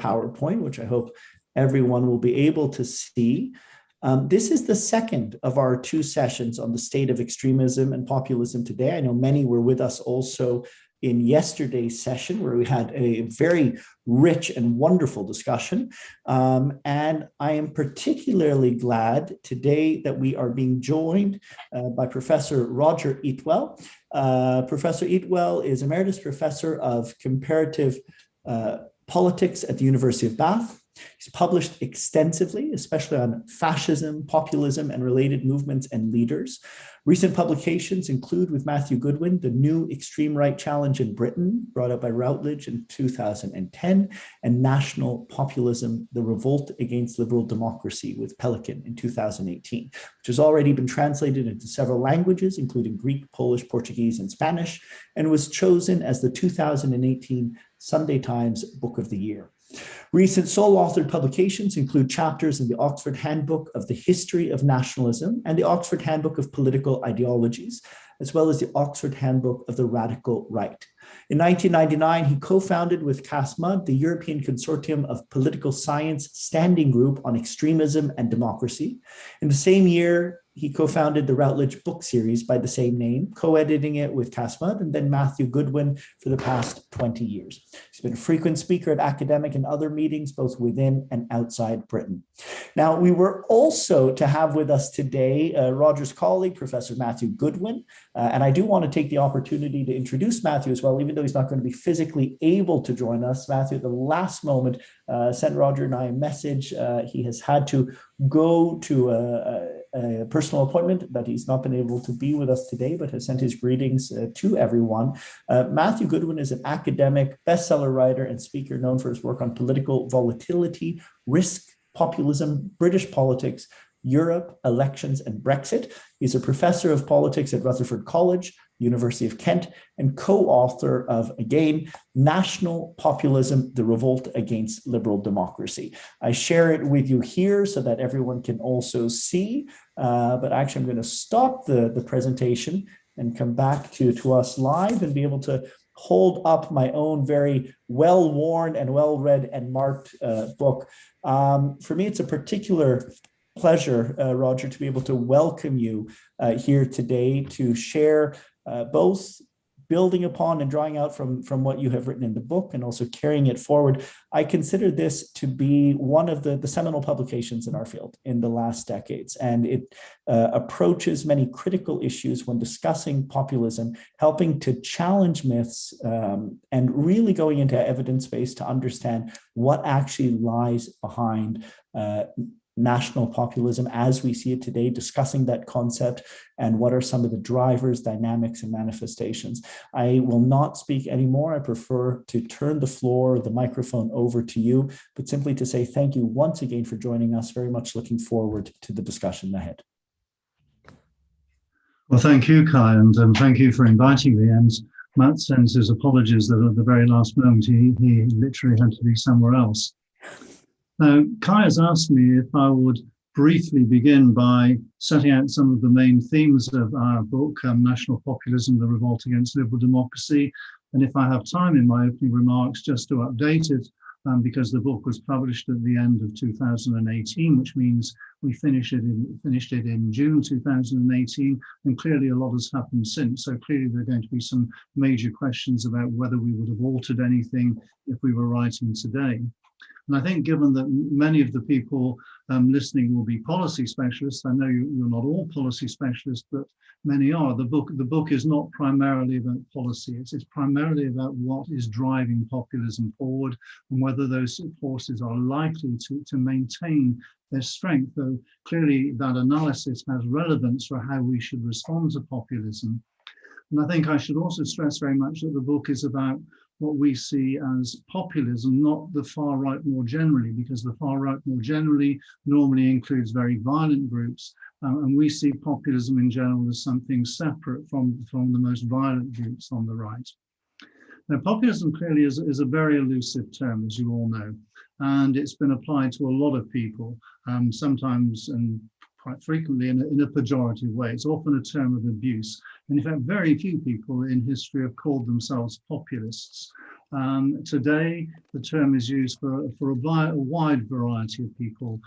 short PowerPoint, which I hope everyone will be able to see. This is the second of our two sessions on the state of extremism and populism today. I know many were with us also in yesterday's session, where we had a very rich and wonderful discussion. And I am particularly glad today that we are being joined by Professor Roger Eatwell. Professor Eatwell is Emeritus Professor of Comparative Politics at the University of Bath. He's published extensively, especially on fascism, populism, and related movements and leaders. Recent publications include, with Matthew Goodwin, The New Extreme Right Challenge in Britain, brought out by Routledge in 2010, and National Populism, The Revolt Against Liberal Democracy with Pelican in 2018, which has already been translated into several languages, including Greek, Polish, Portuguese, and Spanish, and was chosen as the 2018 Sunday Times Book of the Year. Recent sole-authored publications include chapters in the Oxford Handbook of the History of Nationalism and the Oxford Handbook of Political Ideologies, as well as the Oxford Handbook of the Radical Right. In 1999, he co-founded with Cas Mudde the European Consortium of Political Science Standing Group on Extremism and Democracy. In the same year, he co-founded the Routledge book series by the same name, co-editing it with Cas Mudde and then Matthew Goodwin for the past 20 years. He's been a frequent speaker at academic and other meetings, both within and outside Britain. Now, we were also to have with us today Roger's colleague, Professor Matthew Goodwin. And I do want to take the opportunity to introduce Matthew as well, even though he's not going to be physically able to join us. Matthew, at the last moment, sent Roger and I a message. He has had to go to a personal appointment that he's not been able to be with us today, but has sent his greetings to everyone. Matthew Goodwin is an academic, bestseller writer, and speaker known for his work on political volatility, risk, populism, British politics, Europe, elections, and Brexit. He's a professor of politics at Rutherford College, University of Kent, and co-author of, again, National Populism, The Revolt Against Liberal Democracy. I share it with you here so that everyone can also see, but actually I'm going to stop the presentation and come back to us live and be able to hold up my own very well-worn and well-read and marked book. For me, it's a particular pleasure, Roger, to be able to welcome you here today to share both building upon and drawing out from what you have written in the book and also carrying it forward. I consider this to be one of the seminal publications in our field in the last decades, and it approaches many critical issues when discussing populism, helping to challenge myths and really going into evidence-based to understand what actually lies behind national populism as we see it today, discussing that concept and what are some of the drivers, dynamics, and manifestations. I will not speak anymore. I prefer to turn the floor, the microphone over to you, but simply to say thank you once again for joining us. Very much looking forward to the discussion ahead. Well, thank you, Kai, and thank you for inviting me. And Matt sends his apologies that at the very last moment he literally had to be somewhere else. Now, Kai has asked me if I would briefly begin by setting out some of the main themes of our book, National Populism, The Revolt Against Liberal Democracy, and if I have time in my opening remarks, just to update it, because the book was published at the end of 2018, which means we finished it in June 2018, and clearly a lot has happened since. So clearly there are going to be some major questions about whether we would have altered anything if we were writing today. And I think given that many of the people listening will be policy specialists, I know you're not all policy specialists, but many are. The book is not primarily about policy. It's primarily about what is driving populism forward and whether those forces are likely to maintain their strength, though clearly that analysis has relevance for how we should respond to populism. And I think I should also stress very much that the book is about what we see as populism, not the far right more generally, because the far right more generally normally includes very violent groups, and we see populism in general as something separate from the most violent groups on the right. Now, populism clearly is a very elusive term, as you all know, and it's been applied to a lot of people, sometimes and quite frequently in a pejorative way. It's often a term of abuse. And in fact, very few people in history have called themselves populists. Today, the term is used for a wide variety of people,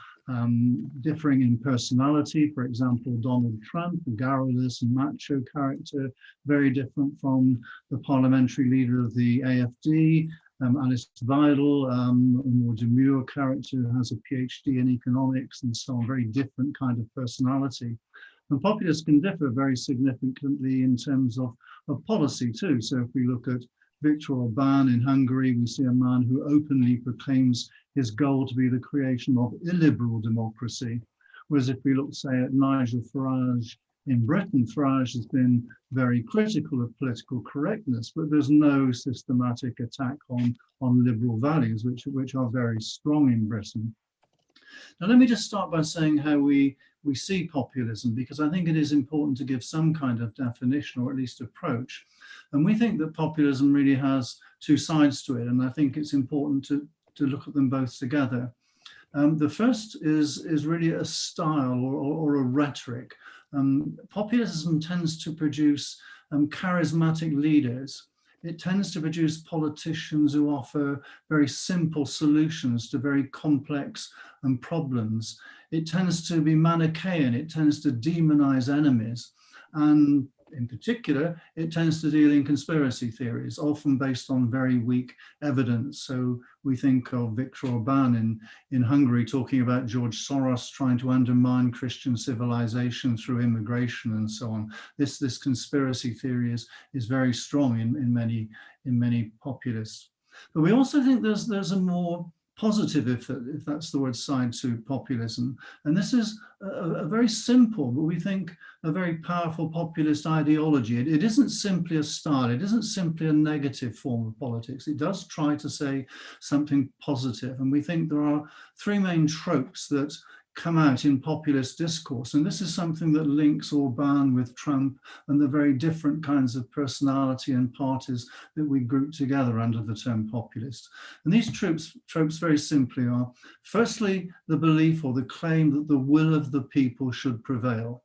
differing in personality. For example, Donald Trump, a garrulous and macho character, very different from the parliamentary leader of the AfD, Alice Weidel, a more demure character who has a PhD in economics and so on, very different kind of personality. And populists can differ very significantly in terms of policy too. So if we look at Viktor Orban in Hungary, we see a man who openly proclaims his goal to be the creation of illiberal democracy. Whereas if we look, say, at Nigel Farage in Britain, Farage has been very critical of political correctness, but there's no systematic attack on liberal values, which are very strong in Britain. Now, let me just start by saying how we see populism, because I think it is important to give some kind of definition or at least approach. And we think that populism really has two sides to it, and I think it's important to look at them both together. The first is really a style or a rhetoric. Populism tends to produce charismatic leaders. It tends to produce politicians who offer very simple solutions to very complex problems. It tends to be Manichaean. It tends to demonize enemies. And in particular, it tends to deal in conspiracy theories, often based on very weak evidence. So we think of Viktor Orban in Hungary talking about George Soros trying to undermine Christian civilization through immigration and so on. This conspiracy theory is very strong in many populists. But we also think there's a more positive, if that's the word, side to populism. And this is a very simple, but we think a very powerful populist ideology. It isn't simply a style. It isn't simply a negative form of politics. It does try to say something positive. And we think there are three main tropes that come out in populist discourse. And this is something that links Orban with Trump and the very different kinds of personality and parties that we group together under the term populist. And these tropes very simply are, firstly, the belief or the claim that the will of the people should prevail.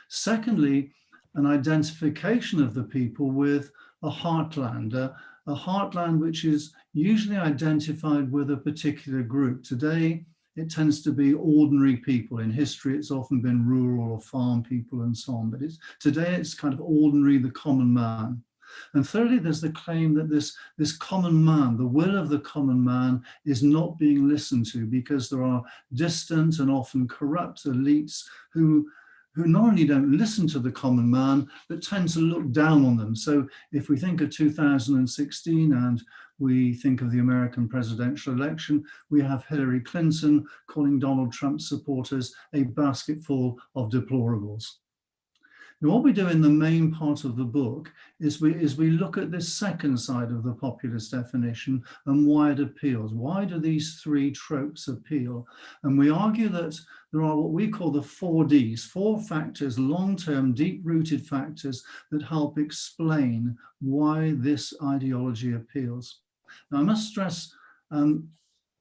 Secondly, an identification of the people with a heartland, a heartland which is usually identified with a particular group. Today, it tends to be ordinary people. In history, it's often been rural or farm people and so on, but today it's kind of ordinary, the common man. And thirdly, there's the claim that this common man, the will of the common man, is not being listened to because there are distant and often corrupt elites who not only don't listen to the common man, but tend to look down on them. So if we think of 2016 and we think of the American presidential election, we have Hillary Clinton calling Donald Trump's supporters a basketful of deplorables. Now, what we do in the main part of the book is we look at this second side of the populist definition and why it appeals. Why do these three tropes appeal? And we argue that there are what we call the 4Ds, 4 factors, long-term, deep-rooted factors that help explain why this ideology appeals. Now, I must stress,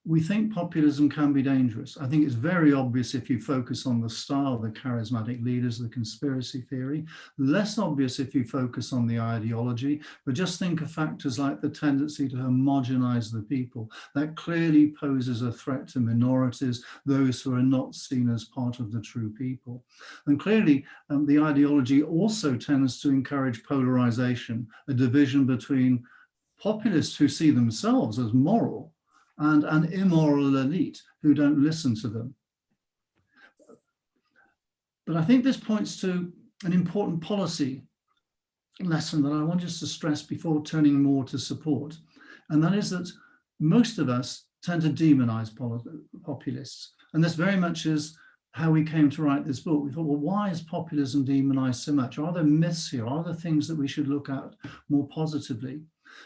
we think populism can be dangerous. I think it's very obvious if you focus on the style, the charismatic leaders, the conspiracy theory. Less obvious if you focus on the ideology, but just think of factors like the tendency to homogenize the people. That clearly poses a threat to minorities, those who are not seen as part of the true people. And clearly, the ideology also tends to encourage polarization, a division between populists who see themselves as moral and an immoral elite who don't listen to them. But I think this points to an important policy lesson that I want us to stress before turning more to support. And that is that most of us tend to demonize populists. And this very much is how we came to write this book. We thought, well, why is populism demonized so much? Are there myths here? Are there things that we should look at more positively?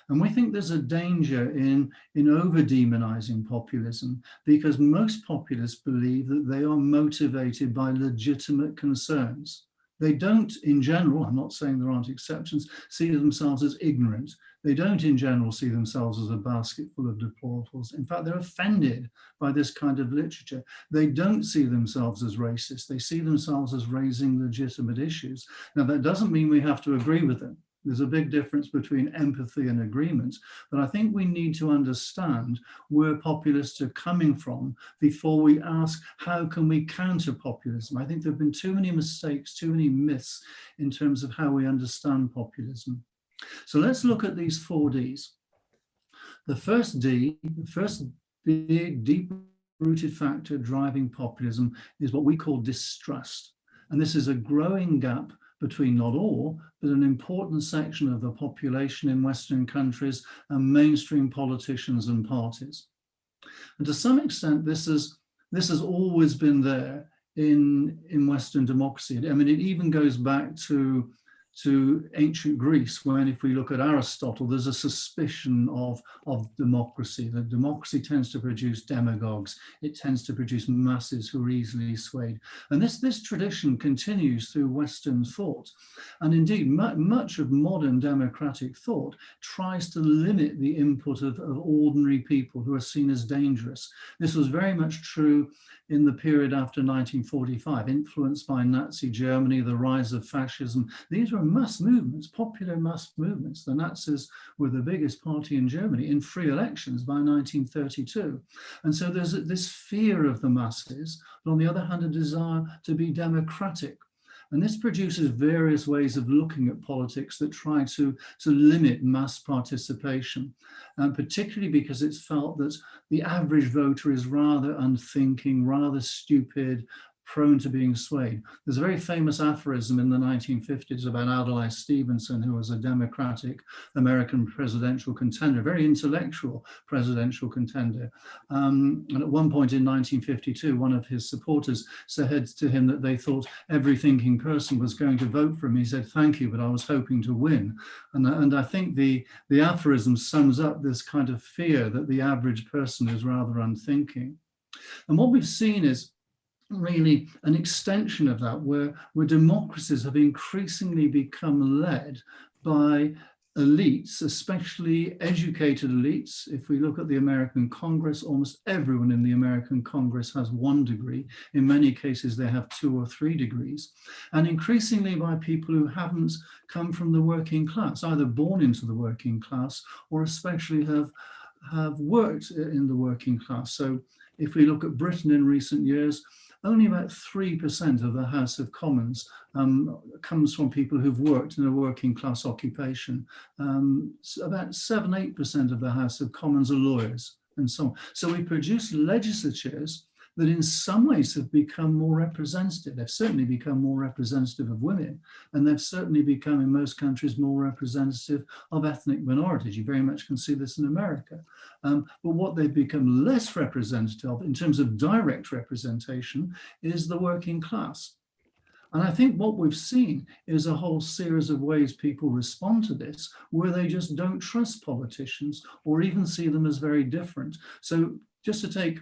And we think there's a danger in over-demonizing populism because most populists believe that they are motivated by legitimate concerns. They don't, in general, I'm not saying there aren't exceptions, see themselves as ignorant. They don't, in general, see themselves as a basket full of deplorables. In fact, they're offended by this kind of literature. They don't see themselves as racist. They see themselves as raising legitimate issues. Now, that doesn't mean we have to agree with them. There's a big difference between empathy and agreement. But I think we need to understand where populists are coming from before we ask, how can we counter populism? I think there have been too many mistakes, too many myths in terms of how we understand populism. So let's look at these 4 Ds. The first D, the first big, deep-rooted factor driving populism is what we call distrust. And this is a growing gap between not all, but an important section of the population in Western countries and mainstream politicians and parties. And to some extent, this has always been there in Western democracy. I mean, it even goes back to ancient Greece, when if we look at Aristotle, there's a suspicion of democracy. That democracy tends to produce demagogues. It tends to produce masses who are easily swayed. And this tradition continues through Western thought. And indeed, much of modern democratic thought tries to limit the input of ordinary people who are seen as dangerous. This was very much true in the period after 1945, influenced by Nazi Germany, the rise of fascism. These were mass movements, popular mass movements. The Nazis were the biggest party in Germany in free elections by 1932. And so there's this fear of the masses, but on the other hand, a desire to be democratic. And this produces various ways of looking at politics that try to limit mass participation, particularly because it's felt that the average voter is rather unthinking, rather stupid, prone to being swayed. There's a very famous aphorism in the 1950s about Adlai Stevenson, who was a Democratic American presidential contender, very intellectual presidential contender. And at one point in 1952, one of his supporters said to him that they thought every thinking person was going to vote for him. He said, "Thank you, but I was hoping to win." And I think the aphorism sums up this kind of fear that the average person is rather unthinking. And what we've seen is really an extension of that, where democracies have increasingly become led by elites, especially educated elites. If we look at the American Congress, almost everyone in the American Congress has 1 degree. In many cases, they have 2 or 3 degrees. And increasingly by people who haven't come from the working class, either born into the working class or especially have worked in the working class. So if we look at Britain in recent years, only about 3% of the House of Commons comes from people who've worked in a working class occupation. About 7-8% of the House of Commons are lawyers and so on. So we produce legislatures that in some ways have become more representative. They've certainly become more representative of women, and they've certainly become, in most countries, more representative of ethnic minorities. You very much can see this in America. But what they've become less representative of in terms of direct representation is the working class. And I think what we've seen is a whole series of ways people respond to this, where they just don't trust politicians or even see them as very different. So just to take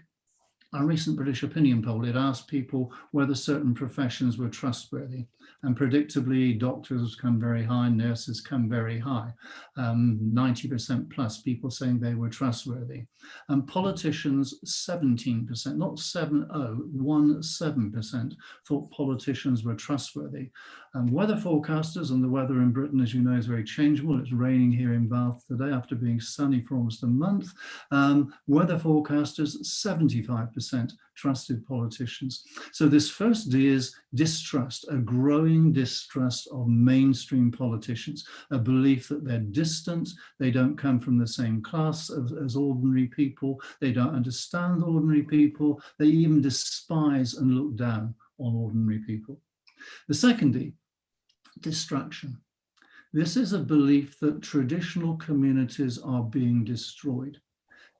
a recent British opinion poll, it asked people whether certain professions were trustworthy. And predictably, doctors come very high, nurses come very high. 90% plus people saying they were trustworthy. And politicians, 17%, not 17% thought politicians were trustworthy. And weather forecasters, and the weather in Britain, as you know, is very changeable. It's raining here in Bath today after being sunny for almost a month. Weather forecasters, 75% trusted politicians. So this first D is distrust, a growing distrust of mainstream politicians, a belief that they're distant, they don't come from the same class as ordinary people, they don't understand ordinary people, they even despise and look down on ordinary people. The second D, distraction. This is a belief that traditional communities are being destroyed.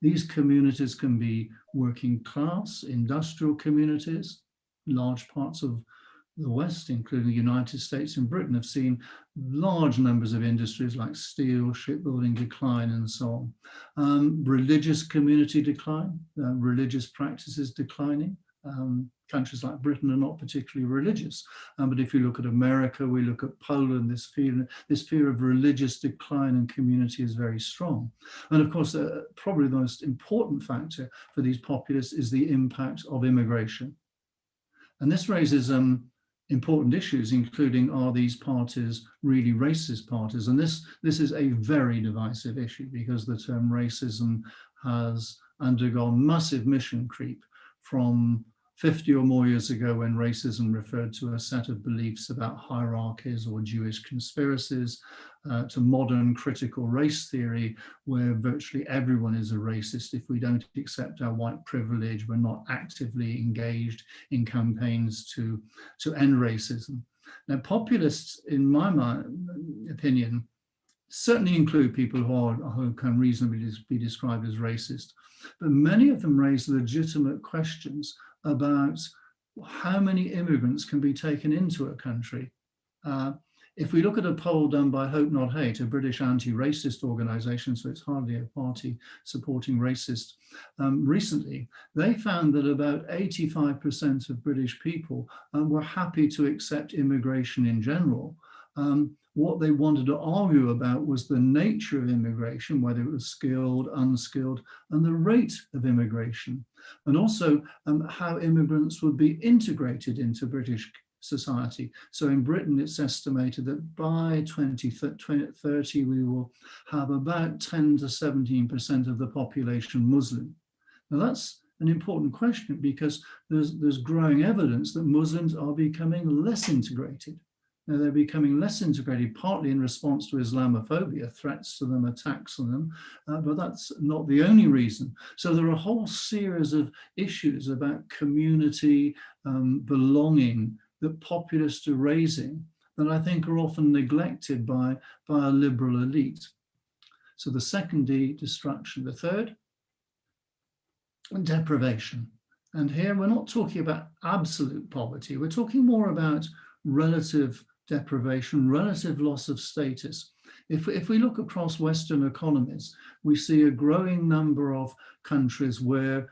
These communities can be working class, industrial communities. Large parts of the West, including the United States and Britain, have seen large numbers of industries like steel, shipbuilding decline, and so on. Religious community decline, religious practices declining. Countries like Britain are not particularly religious, but if you look at America, we look at Poland, this fear of religious decline in community is very strong. And of course, probably the most important factor for these populists is the impact of immigration. And this raises important issues, including, are these parties really racist parties? And this is a very divisive issue, because the term racism has undergone massive mission creep from 50 or more years ago, when racism referred to a set of beliefs about hierarchies or Jewish conspiracies, to modern critical race theory, where virtually everyone is a racist. If we don't accept our white privilege, we're not actively engaged in campaigns to end racism. Now, populists, in my opinion, certainly include people who can reasonably be described as racist, but many of them raise legitimate questions about how many immigrants can be taken into a country. If we look at a poll done by Hope Not Hate, a British anti-racist organisation, so it's hardly a party supporting racists, recently, they found that about 85% of British people were happy to accept immigration in general. What they wanted to argue about was the nature of immigration, whether it was skilled, unskilled, and the rate of immigration, and also how immigrants would be integrated into British society. So in Britain, it's estimated that by 2030, we will have about 10 to 17% of the population Muslim. Now, that's an important question, because there's growing evidence that Muslims are becoming less integrated. Now, they're becoming less integrated, partly in response to Islamophobia, threats to them, attacks on them, but that's not the only reason. So there are a whole series of issues about community, belonging, that populists are raising, that I think are often neglected by a liberal elite. So the second D, destruction. The third, deprivation. And here we're not talking about absolute poverty, we're talking more about relative deprivation, relative loss of status. If we look across Western economies, we see a growing number of countries where,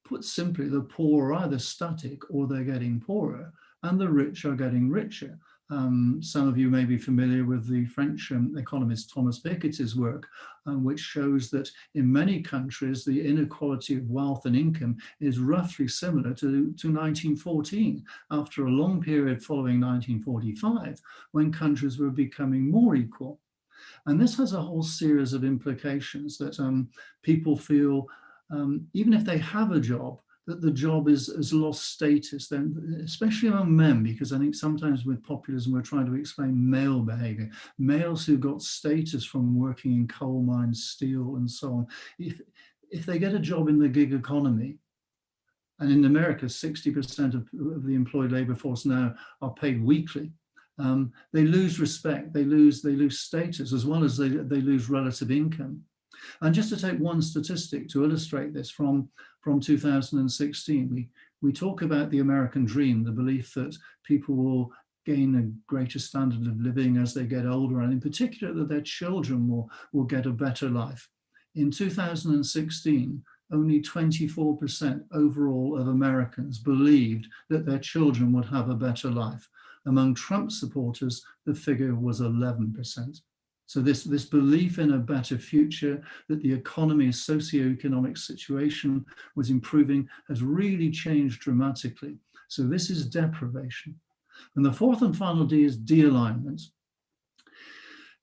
put simply, the poor are either static or they're getting poorer, and the rich are getting richer. Some of you may be familiar with the French economist Thomas Piketty's work, which shows that in many countries, the inequality of wealth and income is roughly similar to 1914, after a long period following 1945, when countries were becoming more equal. And this has a whole series of implications that people feel, even if they have a job, that the job has lost status, then, especially among men, because I think sometimes with populism, we're trying to explain male behavior. Males who got status from working in coal mines, steel, and so on. If they get a job in the gig economy, and in America, 60% of the employed labor force now are paid weekly, they lose respect, they lose status, as well as they lose relative income. And just to take one statistic to illustrate this from 2016, we talk about the American dream, the belief that people will gain a greater standard of living as they get older, and in particular that their children will get a better life. In 2016, only 24% overall of Americans believed that their children would have a better life. Among Trump supporters, the figure was 11%. So this belief in a better future, that the economy's socioeconomic situation was improving, has really changed dramatically. So this is deprivation. And the fourth and final D is de-alignment.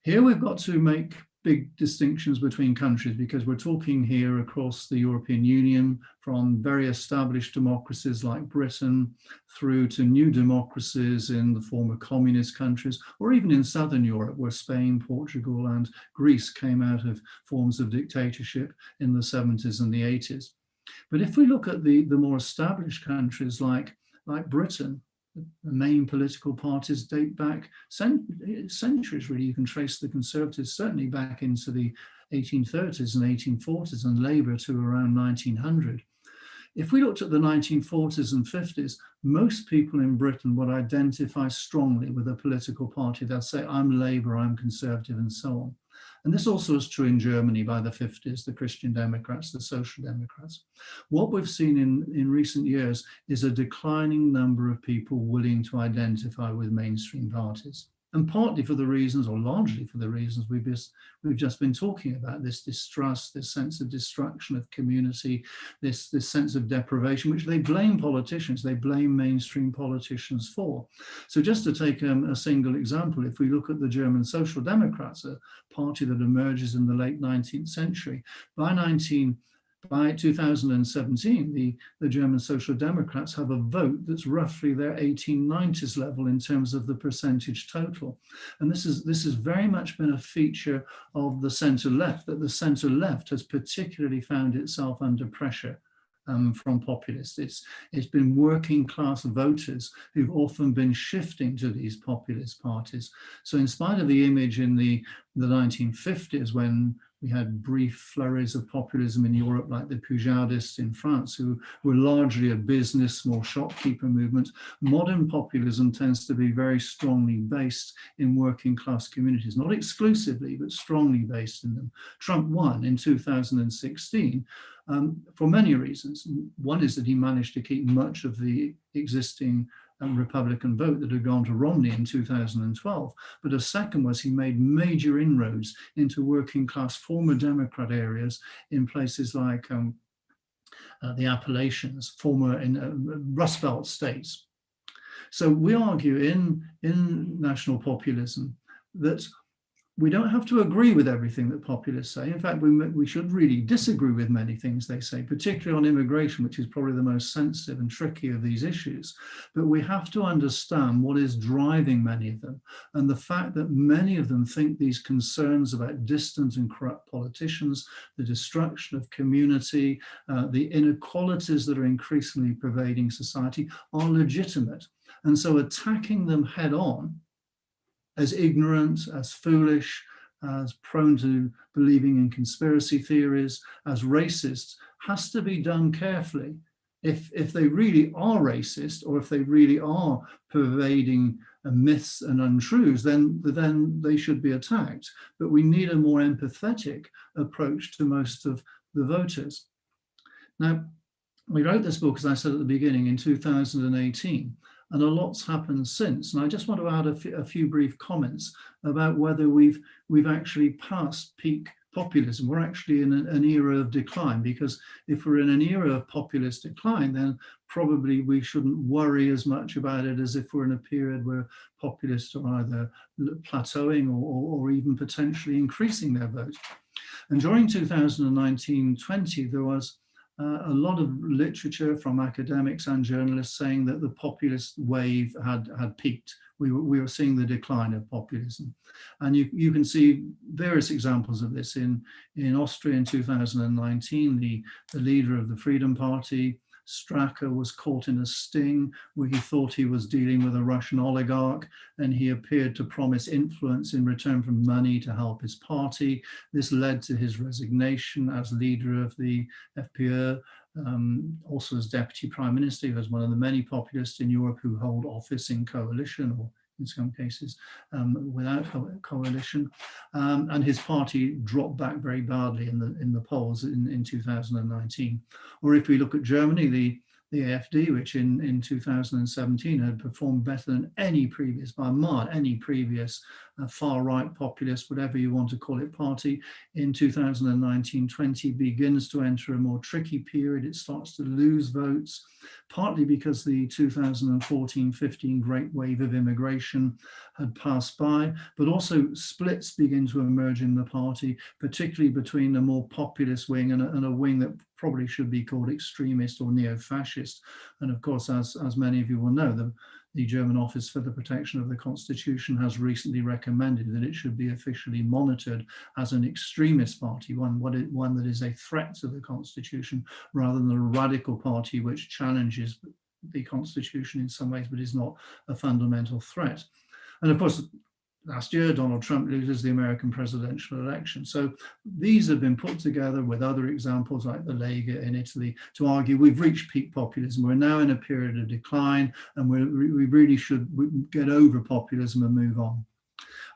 Here we've got to make big distinctions between countries, because we're talking here across the European Union, from very established democracies like Britain through to new democracies in the former communist countries, or even in Southern Europe, where Spain, Portugal, and Greece came out of forms of dictatorship in the 70s and the 80s. But if we look at the more established countries like Britain, the main political parties date back centuries, really. You can trace the Conservatives certainly back into the 1830s and 1840s, and Labour to around 1900. If we looked at the 1940s and 50s, most people in Britain would identify strongly with a political party. They'll say, I'm Labour, I'm Conservative, and so on. And this also is true in Germany by the 50s, the Christian Democrats, the Social Democrats. What we've seen in recent years is a declining number of people willing to identify with mainstream parties. and partly for the reasons, or largely for the reasons we've just been talking about, this distrust, this sense of destruction of community, this sense of deprivation, which they blame politicians, they blame mainstream politicians for. So just to take a single example, if we look at the German Social Democrats, a party that emerges in the late 19th century, by 2017, the German Social Democrats have a vote that's roughly their 1890s level in terms of the percentage total. And this has very much been a feature of the centre-left, that the centre-left has particularly found itself under pressure from populists. It's been working class voters who've often been shifting to these populist parties. So in spite of the image in the 1950s, when we had brief flurries of populism in Europe, like the Poujadists in France, who were largely a business, small shopkeeper movement, modern populism tends to be very strongly based in working class communities, not exclusively, but strongly based in them. Trump won in 2016 for many reasons. One is that he managed to keep much of the existing Republican vote that had gone to Romney in 2012. But a second was he made major inroads into working class former Democrat areas in places like the Appalachians, former Rust Belt states. So we argue in national populism that we don't have to agree with everything that populists say. In fact, we should really disagree with many things they say, particularly on immigration, which is probably the most sensitive and tricky of these issues. But we have to understand what is driving many of them, and the fact that many of them think these concerns about distant and corrupt politicians, the destruction of community, the inequalities that are increasingly pervading society are legitimate. And so attacking them head on, as ignorant, as foolish, as prone to believing in conspiracy theories, as racist, has to be done carefully. If they really are racist, or if they really are pervading myths and untruths, then they should be attacked. But we need a more empathetic approach to most of the voters. Now, we wrote this book, as I said at the beginning, in 2018. And a lot's happened since. And I just want to add a few brief comments about whether we've actually passed peak populism. We're actually in an era of decline, because if we're in an era of populist decline, then probably we shouldn't worry as much about it as if we're in a period where populists are either plateauing or even potentially increasing their vote. And during 2019-20, there was a lot of literature from academics and journalists saying that the populist wave had peaked. We were seeing the decline of populism. And you can see various examples of this in Austria in 2019, the leader of the Freedom Party, Strache, was caught in a sting where he thought he was dealing with a Russian oligarch, and he appeared to promise influence in return for money to help his party. This led to his resignation as leader of the FPÖ, also as deputy prime minister. He was one of the many populists in Europe who hold office in coalition, or in some cases without coalition, and his party dropped back very badly in the polls in 2019. Or if we look at Germany, the AfD, which in 2017 had performed better than any previous, by a mile, any previous far-right populist, whatever you want to call it, party, in 2019-20 begins to enter a more tricky period. It starts to lose votes, partly because the 2014-15 great wave of immigration had passed by, but also splits begin to emerge in the party, particularly between a more populist wing and a wing that probably should be called extremist or neo-fascist. And of course, as many of you will know, the German Office for the Protection of the Constitution has recently recommended that it should be officially monitored as an extremist party, one that is a threat to the Constitution, rather than a radical party which challenges the Constitution in some ways, but is not a fundamental threat. And of course, last year, Donald Trump loses the American presidential election. So these have been put together with other examples like the Lega in Italy to argue we've reached peak populism. We're now in a period of decline, and we really should get over populism and move on.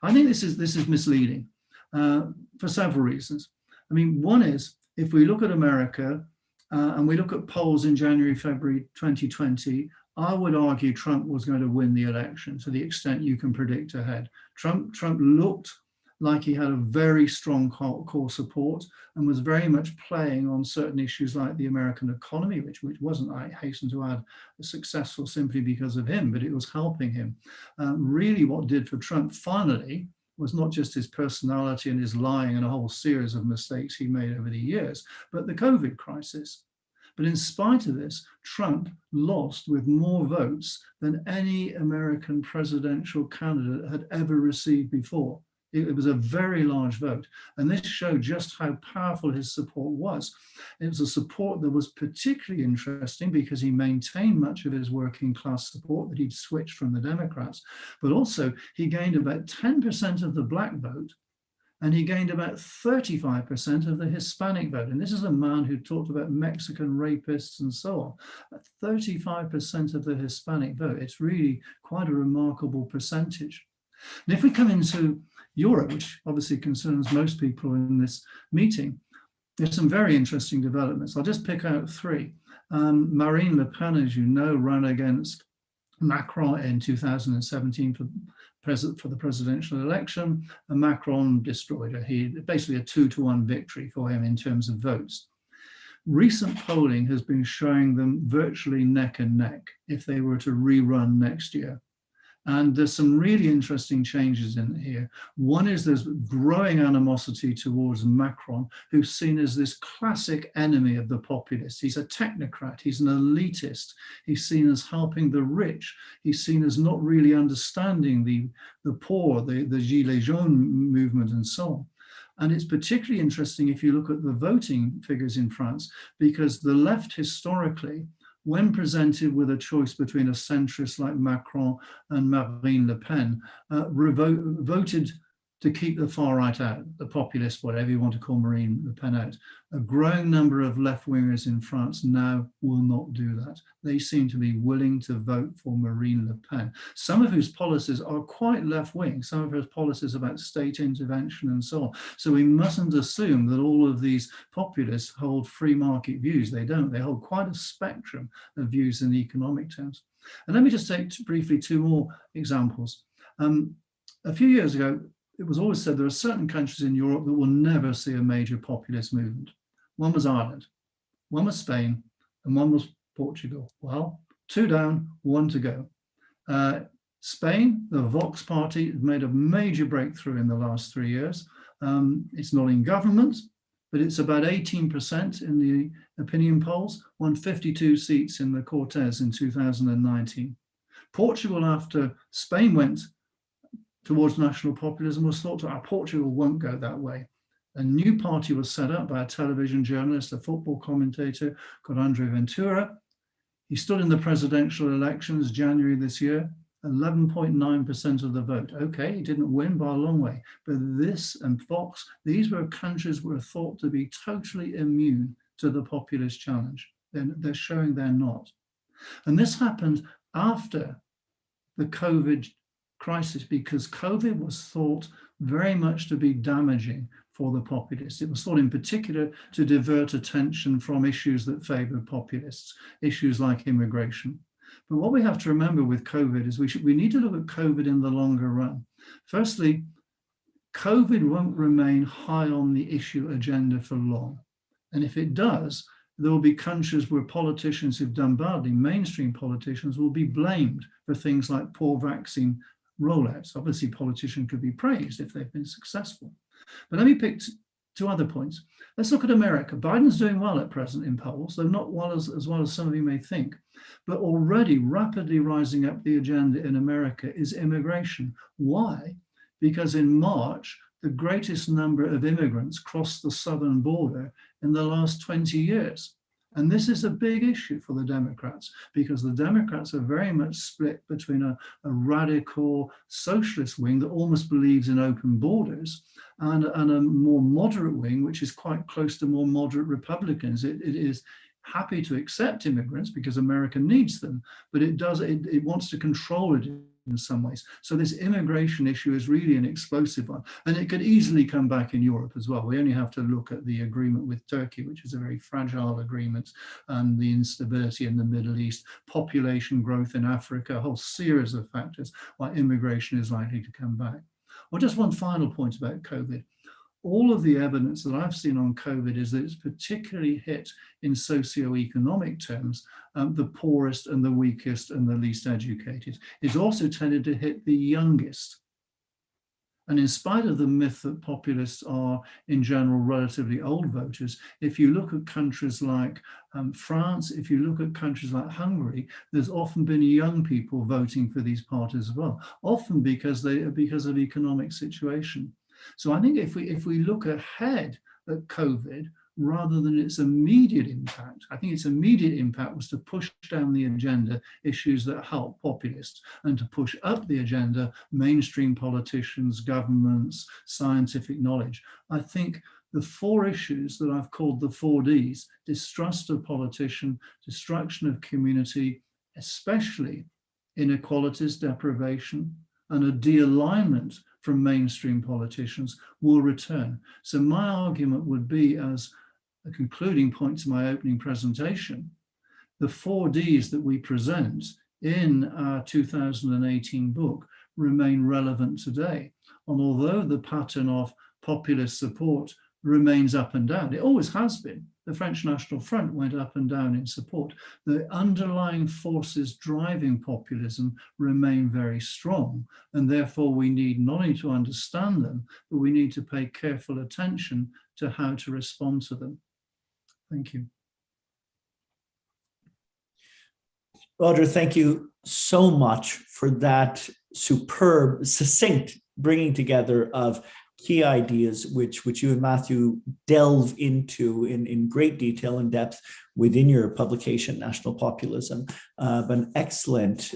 I think this is misleading for several reasons. I mean, one is, if we look at America and we look at polls in January, February 2020, I would argue Trump was going to win the election to the extent you can predict ahead. Trump looked like he had a very strong core support and was very much playing on certain issues like the American economy, which wasn't, I hasten to add, successful simply because of him, but it was helping him. Really what did for Trump finally was not just his personality and his lying and a whole series of mistakes he made over the years, but the COVID crisis. But in spite of this, Trump lost with more votes than any American presidential candidate had ever received before. It was a very large vote. And this showed just how powerful his support was. It was a support that was particularly interesting because he maintained much of his working class support that he'd switched from the Democrats, but also he gained about 10% of the black vote, and he gained about 35% of the Hispanic vote. And this is a man who talked about Mexican rapists and so on. 35% of the Hispanic vote. It's really quite a remarkable percentage. And if we come into Europe, which obviously concerns most people in this meeting, there's some very interesting developments. I'll just pick out three. Marine Le Pen, as you know, ran against Macron in 2017 for the presidential election, and Macron destroyed her. He basically a 2-to-1 victory for him in terms of votes. Recent polling has been showing them virtually neck and neck if they were to rerun next year. And there's some really interesting changes in here. One is there's growing animosity towards Macron, who's seen as this classic enemy of the populists. He's a technocrat, he's an elitist, he's seen as helping the rich, he's seen as not really understanding the poor, the Gilets jaunes movement and so on. And it's particularly interesting if you look at the voting figures in France, because the left historically, when presented with a choice between a centrist like Macron and Marine Le Pen, voted to keep the far right out, the populist, whatever you want to call Marine Le Pen out. A growing number of left-wingers in France now will not do that. They seem to be willing to vote for Marine Le Pen, some of whose policies are quite left-wing, some of her policies about state intervention and so on. So we mustn't assume that all of these populists hold free market views. They don't. They hold quite a spectrum of views in economic terms. And let me just take briefly two more examples. A few years ago, it was always said there are certain countries in Europe that will never see a major populist movement. One was Ireland, one was Spain, and one was Portugal. Well, 2 down, 1 to go. Spain, the Vox party, made a major breakthrough in the last 3 years. It's not in government, but it's about 18% in the opinion polls, won 52 seats in the Cortes in 2019. Portugal, after Spain went towards national populism, was thought to, Portugal won't go that way. A new party was set up by a television journalist, a football commentator called Andre Ventura. He stood in the presidential elections January this year, 11.9% of the vote. Okay, he didn't win by a long way, but this and Vox, these were countries were thought to be totally immune to the populist challenge. They're showing they're not. And this happened after the COVID crisis, because COVID was thought very much to be damaging for the populists. It was thought in particular to divert attention from issues that favored populists, issues like immigration. But what we have to remember with COVID is we need to look at COVID in the longer run. Firstly, COVID won't remain high on the issue agenda for long. And if it does, there will be countries where politicians who've done badly, mainstream politicians, will be blamed for things like poor vaccine rollouts. Obviously, politicians could be praised if they've been successful. But let me pick 2 other points. Let's look at America. Biden's doing well at present in polls, though not well as well as some of you may think. But already rapidly rising up the agenda in America is immigration. Why? Because in March, the greatest number of immigrants crossed the southern border in the last 20 years. And this is a big issue for the Democrats, because the Democrats are very much split between a radical socialist wing that almost believes in open borders and a more moderate wing, which is quite close to more moderate Republicans. It is happy to accept immigrants because America needs them, but it wants to control it in some ways. So this immigration issue is really an explosive one, and it could easily come back in Europe as well. We only have to look at the agreement with Turkey, which is a very fragile agreement, and the instability in the Middle East, population growth in Africa, a whole series of factors why immigration is likely to come back. Well, just one final point about COVID. All of the evidence that I've seen on COVID is that it's particularly hit in socioeconomic terms, the poorest and the weakest and the least educated. It's also tended to hit the youngest. And in spite of the myth that populists are, in general, relatively old voters, if you look at countries like France, if you look at countries like Hungary, there's often been young people voting for these parties as well, often because of economic situation. So I think if we look ahead at COVID, rather than its immediate impact, I think its immediate impact was to push down the agenda issues that help populists, and to push up the agenda mainstream politicians, governments, scientific knowledge. I think the four issues that I've called the 4Ds, distrust of politician, destruction of community, especially inequalities, deprivation, and a de-alignment from mainstream politicians, will return. So my argument would be, as a concluding point to my opening presentation, the 4Ds that we present in our 2018 book remain relevant today. And although the pattern of populist support remains up and down, it always has been. The French National Front went up and down in support. The underlying forces driving populism remain very strong, and therefore we need not only to understand them, but we need to pay careful attention to how to respond to them. Thank you. Roger, thank you so much for that superb, succinct bringing together of key ideas which you and Matthew delve into in great detail and depth within your publication, National Populism. An excellent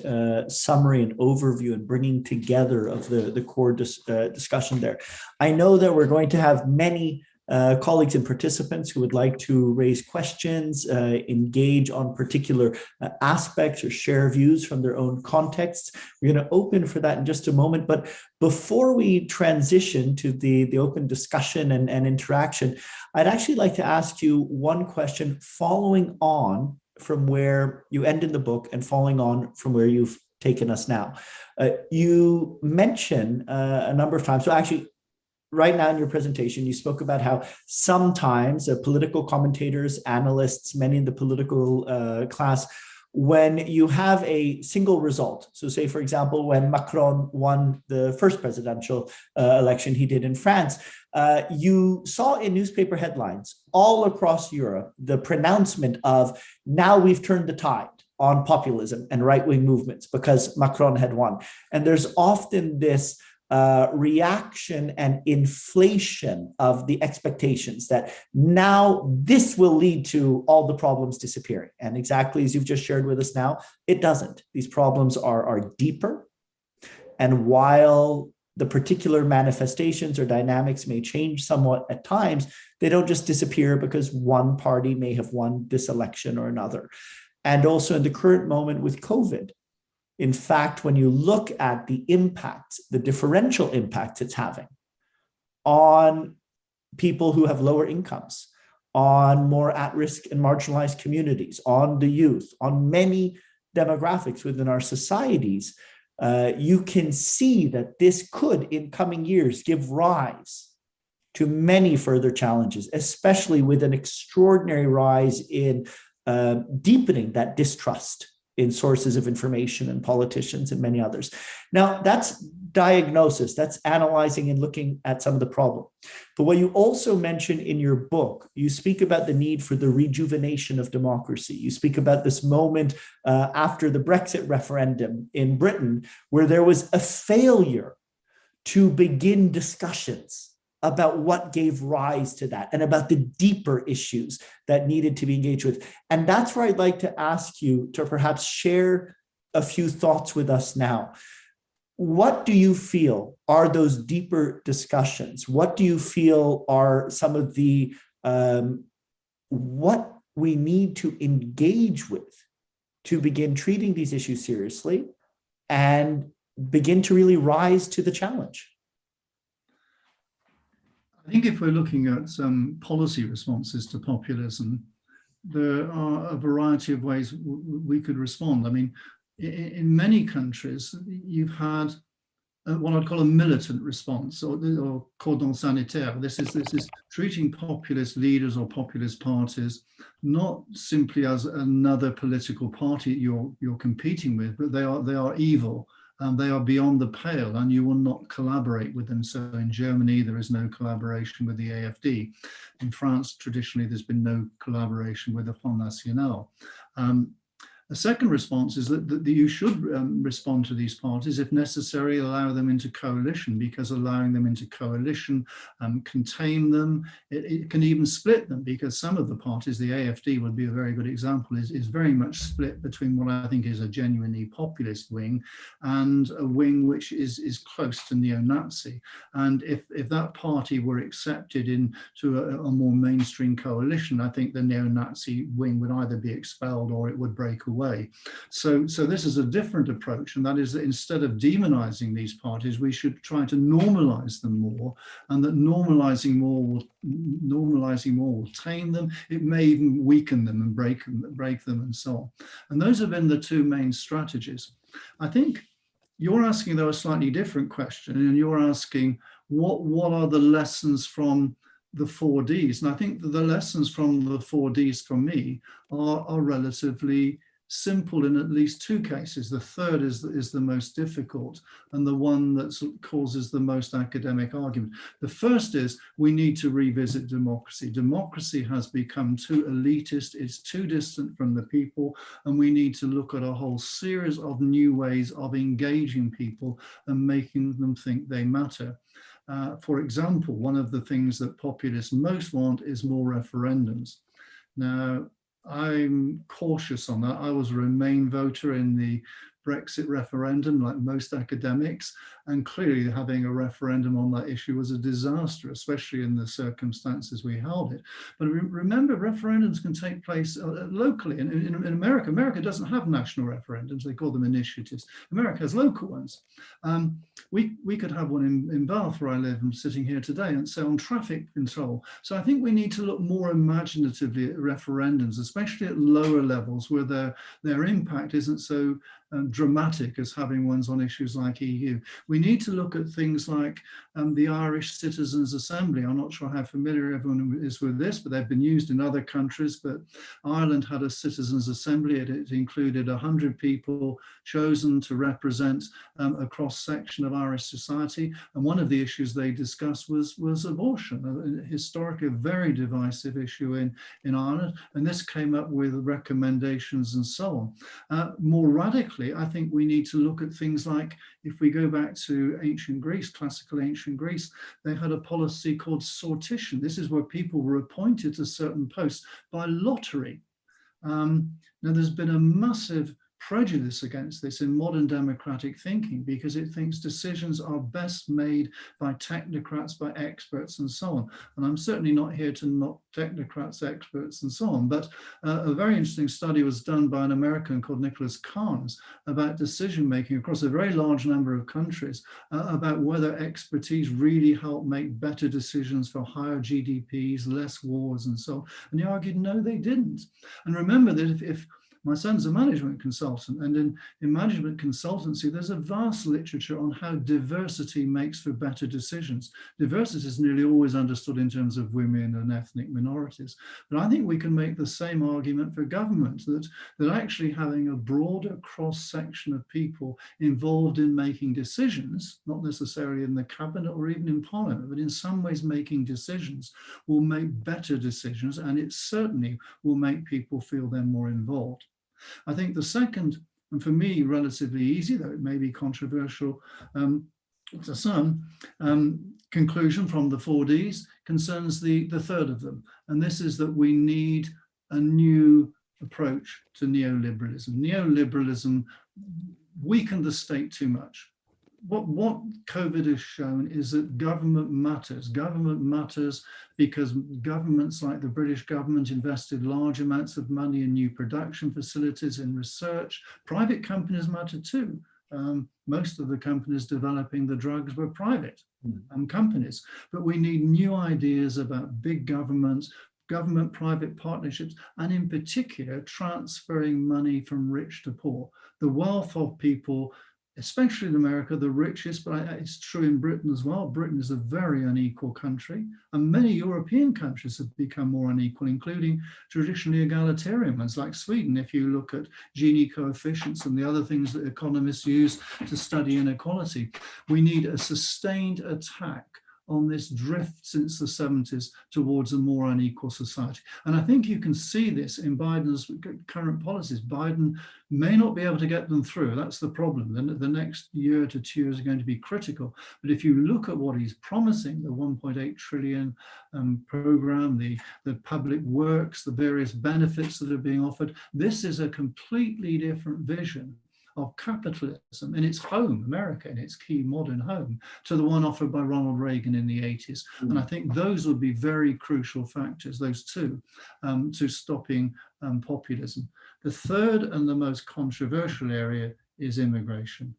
summary and overview and bringing together of the core discussion there. I know that we're going to have many colleagues and participants who would like to raise questions, engage on particular aspects or share views from their own contexts. We're going to open for that in just a moment. But before we transition to the open discussion and interaction, I'd actually like to ask you one question following on from where you end in the book and following on from where you've taken us now. You mention a number of times, so actually, right now in your presentation, you spoke about how sometimes political commentators, analysts, many in the political class, when you have a single result, so say, for example, when Macron won the first presidential election he did in France, you saw in newspaper headlines all across Europe the pronouncement of, now we've turned the tide on populism and right-wing movements because Macron had won. And there's often this reaction and inflation of the expectations that now this will lead to all the problems disappearing. And exactly as you've just shared with us now, it doesn't. These problems are deeper. And while the particular manifestations or dynamics may change somewhat at times, they don't just disappear because one party may have won this election or another. And also in the current moment with COVID, in fact, when you look at the impact, the differential impact it's having on people who have lower incomes, on more at-risk and marginalized communities, on the youth, on many demographics within our societies, you can see that this could, in coming years, give rise to many further challenges, especially with an extraordinary rise in deepening that distrust in sources of information and politicians and many others. Now, that's diagnosis, that's analyzing and looking at some of the problem. But what you also mention in your book, you speak about the need for the rejuvenation of democracy. You speak about this moment after the Brexit referendum in Britain, where there was a failure to begin discussions about what gave rise to that and about the deeper issues that needed to be engaged with. And that's where I'd like to ask you to perhaps share a few thoughts with us now. What do you feel are those deeper discussions? What do you feel are some of the, what we need to engage with to begin treating these issues seriously and begin to really rise to the challenge? I think if we're looking at policy responses to populism, there are a variety of ways we could respond. I mean, in many countries, you've had what I'd call a militant response, or cordon sanitaire. This is treating populist leaders or populist parties not simply as another political party you're competing with, but they are evil. And they are beyond the pale, and you will not collaborate with them. So in Germany, there is no collaboration with the AfD. In France, traditionally, there's been no collaboration with the Front National. A second response is that you should respond to these parties, if necessary, allow them into coalition, because allowing them into coalition contain them. It can even split them, because some of the parties, the AfD would be a very good example, is very much split between what I think is a genuinely populist wing and a wing which is close to neo-Nazi. And if that party were accepted into a more mainstream coalition, I think the neo-Nazi wing would either be expelled or it would break away. So this is a different approach, and that is that instead of demonizing these parties, we should try to normalize them more, and that normalizing more will tame them. It may even weaken them and break them and so on. And those have been the two main strategies. I think you're asking, though, a slightly different question, and you're asking what are the lessons from the 4Ds? And I think that the lessons from the 4Ds for me are relatively simple in at least two cases. The third is the most difficult, and the one that causes the most academic argument. The first is we need to revisit democracy. Democracy has become too elitist, it's too distant from the people, and we need to look at a whole series of new ways of engaging people and making them think they matter. For example, one of the things that populists most want is more referendums. Now, I'm cautious on that. I was a Remain voter in the Brexit referendum, like most academics, and clearly having a referendum on that issue was a disaster, especially in the circumstances we held it. But remember, referendums can take place locally. In America, America doesn't have national referendums. They call them initiatives. America has local ones. We could have one in Bath, where I live, and sitting here today, and so on traffic control. So I think we need to look more imaginatively at referendums, especially at lower levels where their impact isn't so dramatic as having ones on issues like EU. We need to look at things like the Irish Citizens' Assembly. I'm not sure how familiar everyone is with this, but they've been used in other countries. But Ireland had a Citizens' Assembly. It included 100 people chosen to represent a cross-section of Irish society. And one of the issues they discussed was abortion, historically a very divisive issue in Ireland. And this came up with recommendations and so on. More radically, I think we need to look at things like, if we go back to ancient Greece, classical ancient Greece, they had a policy called sortition. This is where people were appointed to certain posts by lottery. Now, there's been a massive prejudice against this in modern democratic thinking, because it thinks decisions are best made by technocrats, by experts, and so on. And I'm certainly not here to knock technocrats, experts, and so on, but a very interesting study was done by an American called Nicholas Carnes about decision making across a very large number of countries, about whether expertise really helped make better decisions for higher GDPs, less wars, and so on. And he argued, no, they didn't. And remember that if my son's a management consultant, and in management consultancy, there's a vast literature on how diversity makes for better decisions. Diversity is nearly always understood in terms of women and ethnic minorities. But I think we can make the same argument for government, that actually having a broader cross-section of people involved in making decisions, not necessarily in the cabinet or even in parliament, but in some ways making decisions, will make better decisions, and it certainly will make people feel they're more involved. I think the second, and for me relatively easy, though it may be controversial to some, conclusion from the 4Ds concerns the third of them. And this is that we need a new approach to neoliberalism. Neoliberalism weakened the state too much. What COVID has shown is that government matters. Government matters because governments like the British government invested large amounts of money in new production facilities, in research. Private companies matter too. most of the companies developing the drugs were private companies. But we need new ideas about big governments, government-private partnerships, and in particular, transferring money from rich to poor. The wealth of people, especially in America, the richest, but it's true in Britain as well. Britain is a very unequal country, and many European countries have become more unequal, including traditionally egalitarian ones like Sweden. If you look at Gini coefficients and the other things that economists use to study inequality, we need a sustained attack on this drift since the 70s towards a more unequal society. And I think you can see this in Biden's current policies. Biden may not be able to get them through. That's the problem. The next year to 2 years are going to be critical. But if you look at what he's promising, the 1.8 trillion program, the public works, the various benefits that are being offered, this is a completely different vision of capitalism in its home, America, in its key modern home, to the one offered by Ronald Reagan in the 80s. And I think those would be very crucial factors, those two, to stopping populism. The third and the most controversial area is immigration.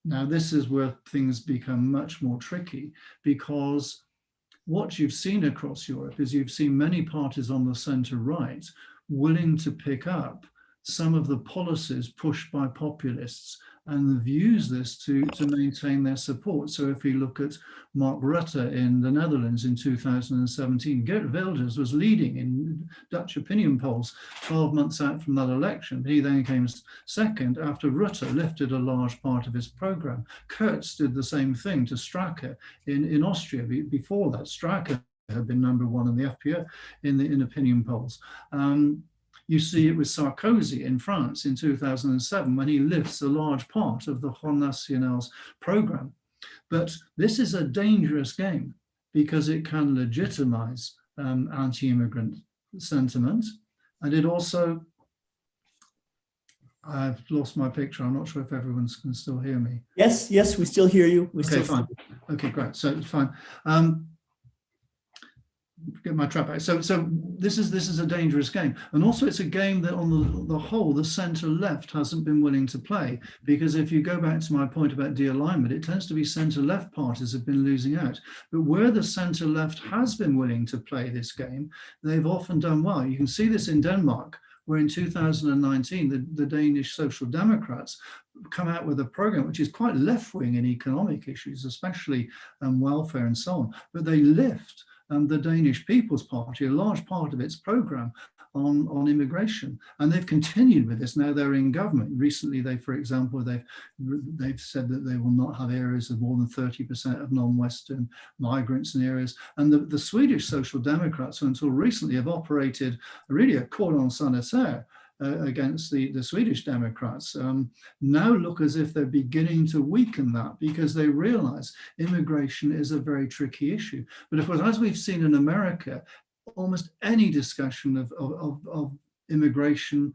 Now, this is where things become much more tricky, because what you've seen across Europe is you've seen many parties on the centre right willing to pick up some of the policies pushed by populists and have used this to maintain their support. So if you look at Mark Rutte in the Netherlands in 2017, Geert Wilders was leading in Dutch opinion polls 12 months out from that election. He then came second after Rutte lifted a large part of his program. Kurz did the same thing to Strache in Austria. Before that, Strache had been number one in the FPÖ in opinion polls. You see it with Sarkozy in France in 2007 when he lifts a large part of the Front National's program. But this is a dangerous game because it can legitimize anti-immigrant sentiment. And it also, I've lost my picture. I'm not sure if everyone can still hear me. Yes, we still hear you. Okay, fine. Okay, great. So it's fine. Get my trap back. So this is a dangerous game, and also it's a game that on the whole the centre left hasn't been willing to play, because if you go back to my point about de-alignment, it tends to be centre left parties have been losing out. But where the centre left has been willing to play this game, they've often done well. You can see this in Denmark, where in 2019 the Danish Social Democrats come out with a program which is quite left-wing in economic issues, especially welfare and so on, but they lift the Danish People's Party, a large part of its program on immigration, and they've continued with this. Now they're in government. Recently, for example, they've said that they will not have areas of more than 30% of non-Western migrants in areas. And the Swedish Social Democrats, who until recently have operated really a cordon sanitaire against the Swedish Democrats, now look as if they're beginning to weaken that, because they realize immigration is a very tricky issue. But of course, as we've seen in America, almost any discussion of immigration,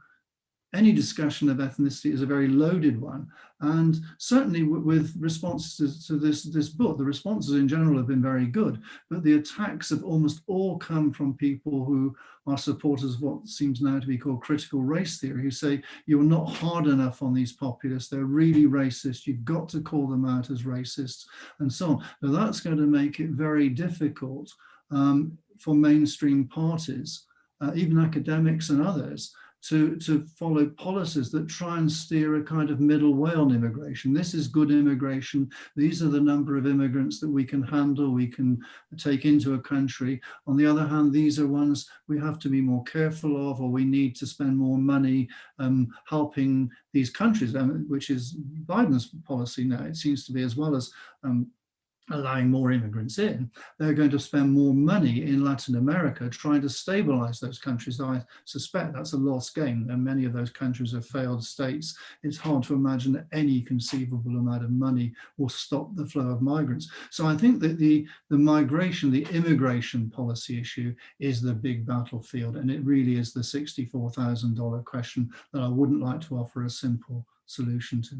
any discussion of ethnicity is a very loaded one. And certainly with responses to this book, the responses in general have been very good, but the attacks have almost all come from people who are supporters of what seems now to be called critical race theory, who say you're not hard enough on these populists, they're really racist, you've got to call them out as racists, and so on. Now that's going to make it very difficult for mainstream parties, even academics and others, to follow policies that try and steer a kind of middle way on immigration. This is good immigration. These are the number of immigrants that we can handle, we can take into a country. On the other hand, these are ones we have to be more careful of, or we need to spend more money helping these countries, which is Biden's policy now. It seems to be, as well as allowing more immigrants in, they're going to spend more money in Latin America trying to stabilize those countries. I suspect that's a lost game, and many of those countries are failed states. It's hard to imagine that any conceivable amount of money will stop the flow of migrants. So I think that the migration, the immigration policy issue is the big battlefield, and it really is the $64,000 question that I wouldn't like to offer a simple solution to.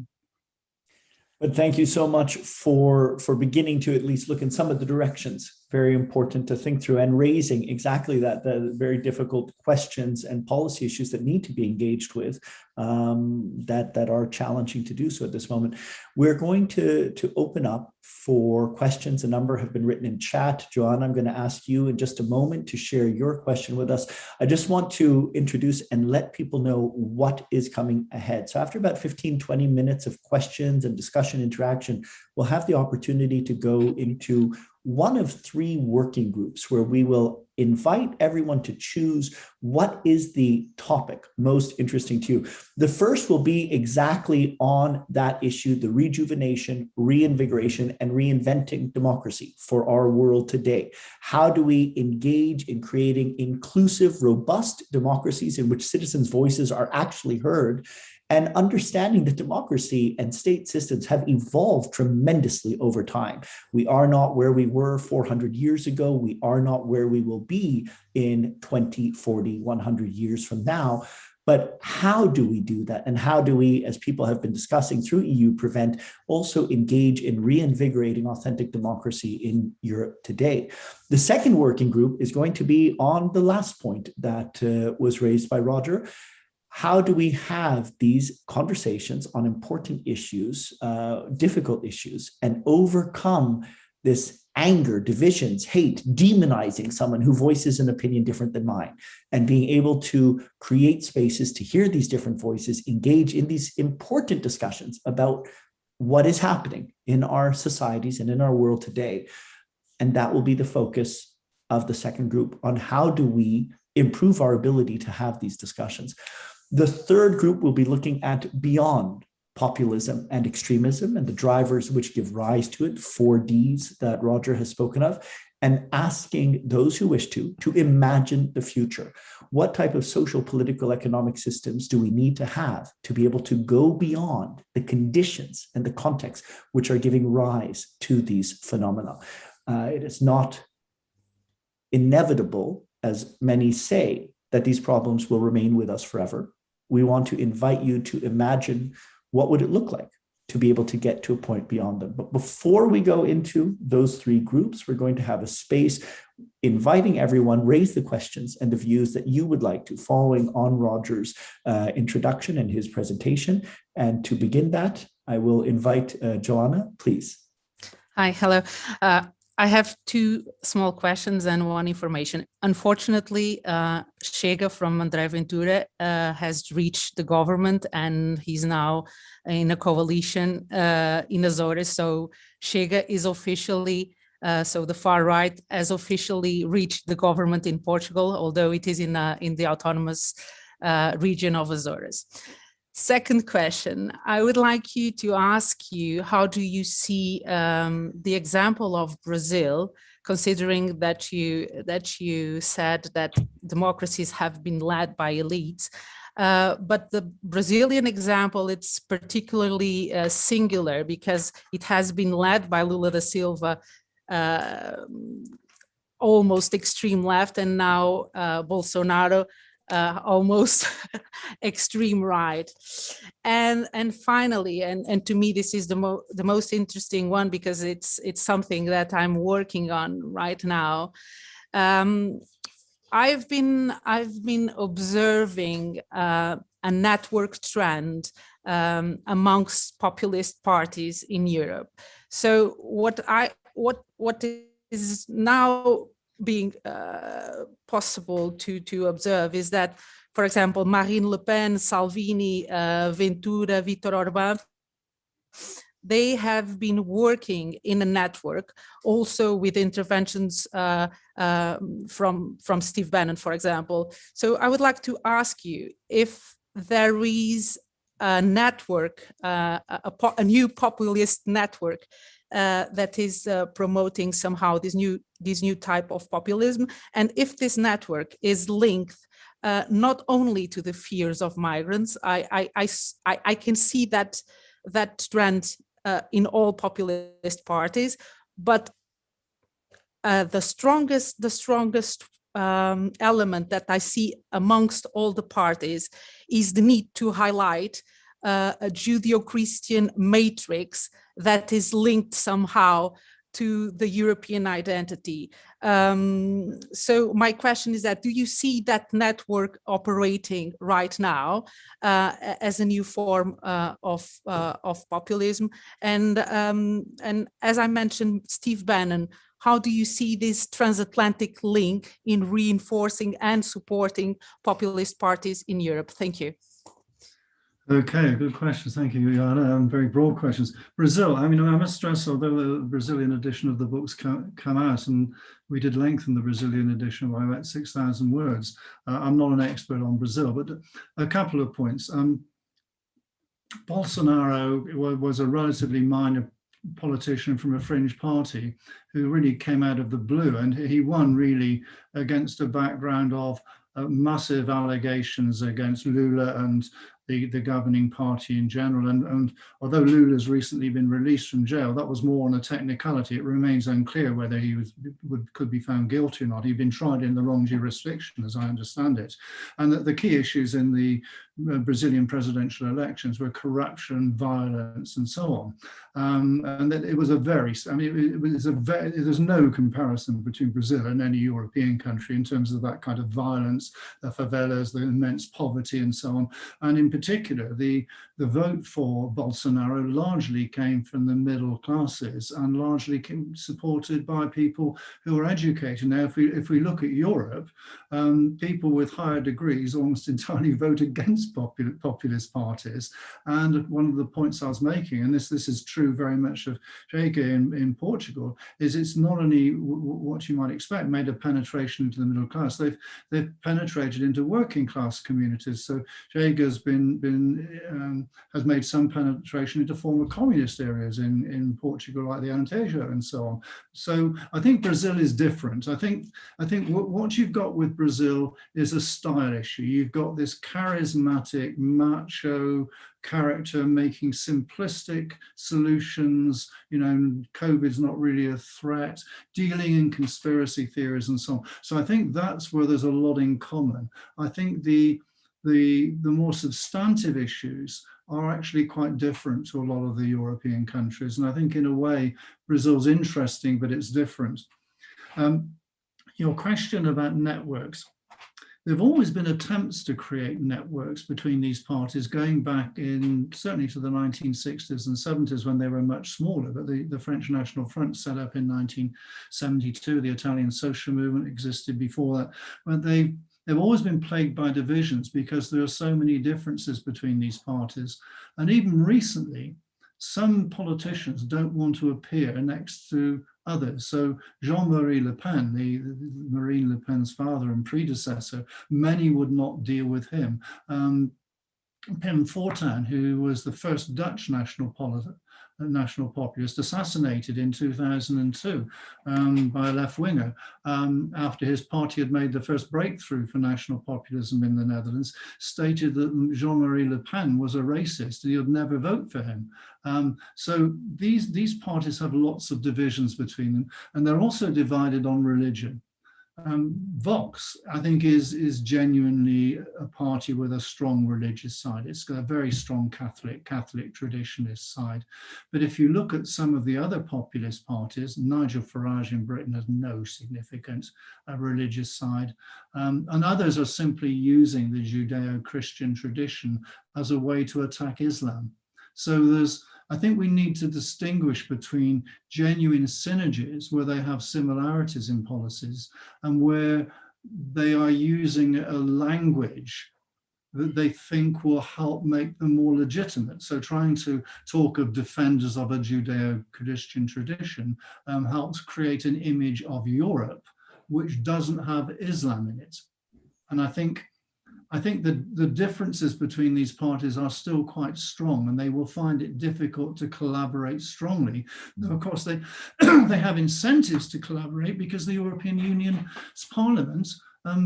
But thank you so much for beginning to at least look in some of the directions very important to think through, and raising exactly that, the very difficult questions and policy issues that need to be engaged with, that are challenging to do so at this moment. We're going to open up for questions. A number have been written in chat. Joanna, I'm going to ask you in just a moment to share your question with us. I just want to introduce and let people know what is coming ahead. So after about 15, 20 minutes of questions and discussion interaction, we'll have the opportunity to go into one of three working groups where we will invite everyone to choose what is the topic most interesting to you. The first will be exactly on that issue, the rejuvenation, reinvigoration, and reinventing democracy for our world today. How do we engage in creating inclusive, robust democracies in which citizens' voices are actually heard, and understanding that democracy and state systems have evolved tremendously over time. We are not where we were 400 years ago. We are not where we will be in 20, 40, 100 years from now. But how do we do that? And how do we, as people have been discussing through EUPrevent, also engage in reinvigorating authentic democracy in Europe today? The second working group is going to be on the last point that was raised by Roger. How do we have these conversations on important issues, difficult issues, and overcome this anger, divisions, hate, demonizing someone who voices an opinion different than mine, and being able to create spaces to hear these different voices, engage in these important discussions about what is happening in our societies and in our world today. And that will be the focus of the second group, on how do we improve our ability to have these discussions. The third group will be looking at beyond populism and extremism and the drivers which give rise to it, 4Ds that Roger has spoken of, and asking those who wish to imagine the future. What type of social, political, economic systems do we need to have to be able to go beyond the conditions and the context which are giving rise to these phenomena? It is not inevitable, as many say, that these problems will remain with us forever. We want to invite you to imagine what would it look like to be able to get to a point beyond them. But before we go into those three groups, we're going to have a space inviting everyone, raise the questions and the views that you would like to, following on Roger's introduction and his presentation. And to begin that, I will invite Joanna, please. Hi, hello. I have two small questions and one information. Unfortunately, Chega from André Ventura has reached the government, and he's now in a coalition in Azores. So Chega is officially, so the far right has officially reached the government in Portugal, although it is in the autonomous region of Azores. Second question, I would like you to ask you, how do you see the example of Brazil, considering that you said that democracies have been led by elites, but the Brazilian example, it's particularly singular because it has been led by Lula da Silva, almost extreme left, and now Bolsonaro, almost extreme right. And finally, and to me this is the most interesting one, because it's something that I'm working on right now. I've been observing a network trend amongst populist parties in Europe. So what is now being possible to observe is that, for example, Marine Le Pen, Salvini, Ventura, Viktor Orban, they have been working in a network, also with interventions from Steve Bannon, for example. So I would like to ask you if there is a network, a new populist network that is promoting somehow this new type of populism, and if this network is linked not only to the fears of migrants. I can see that trend in all populist parties, but the strongest element that I see amongst all the parties is the need to highlight a Judeo-Christian matrix that is linked somehow to the European identity. So my question is that, do you see that network operating right now as a new form of populism? And as I mentioned, Steve Bannon, how do you see this transatlantic link in reinforcing and supporting populist parties in Europe? Thank you. Okay, good questions. Thank you, Joanna. Very broad questions. Brazil, I mean, I must stress, although the Brazilian edition of the books come out, and we did lengthen the Brazilian edition by about 6,000 words. I'm not an expert on Brazil, but a couple of points. Bolsonaro was a relatively minor politician from a fringe party who really came out of the blue, and he won really against a background of massive allegations against Lula and the governing party in general. And although Lula's recently been released from jail, that was more on a technicality. It remains unclear whether he could be found guilty or not. He'd been tried in the wrong jurisdiction, as I understand it. And that the key issues in the Brazilian presidential elections were corruption, violence, and so on. And that it was a very, I mean, there's no comparison between Brazil and any European country in terms of that kind of violence, the favelas, the immense poverty, and so on. And in particular, the vote for Bolsonaro largely came from the middle classes and largely supported by people who are educated. Now, if we look at Europe, people with higher degrees almost entirely vote against populist parties. And one of the points I was making, and this is true very much of Chega in Portugal, is it's not only what you might expect, made a penetration into the middle class, they've penetrated into working class communities. So Chega's has made some penetration into former communist areas in Portugal, like the Alentejo and so on. So I think Brazil is different. I think what you've got with Brazil is a style issue. You've got this charismatic, macho character making simplistic solutions, you know, COVID's not really a threat, dealing in conspiracy theories and so on. So I think that's where there's a lot in common. I think the more substantive issues are actually quite different to a lot of the European countries. And I think in a way, Brazil's interesting, but it's different. Your question about networks. There have always been attempts to create networks between these parties going back certainly to the 1960s and 70s when they were much smaller, but the French National Front set up in 1972, the Italian social movement existed before that, but they've always been plagued by divisions because there are so many differences between these parties. And even recently, some politicians don't want to appear next to others. So Jean-Marie Le Pen, Marine Le Pen's father and predecessor, many would not deal with him. Pim Fortuyn, who was the first Dutch national populist, assassinated in 2002 by a left-winger after his party had made the first breakthrough for national populism in the Netherlands, stated that Jean-Marie Le Pen was a racist and he would never vote for him. So these parties have lots of divisions between them, and they're also divided on religion. Vox, I think, is genuinely a party with a strong religious side. It's got a very strong Catholic traditionalist side. But if you look at some of the other populist parties, Nigel Farage in Britain has no significant religious side. And others are simply using the Judeo-Christian tradition as a way to attack Islam. So I think we need to distinguish between genuine synergies where they have similarities in policies and where they are using a language that they think will help make them more legitimate. So trying to talk of defenders of a Judeo-Christian tradition helps create an image of Europe which doesn't have Islam in it. And I think the differences between these parties are still quite strong, and they will find it difficult to collaborate strongly. Though, of course, they have incentives to collaborate because the European Union's Parliament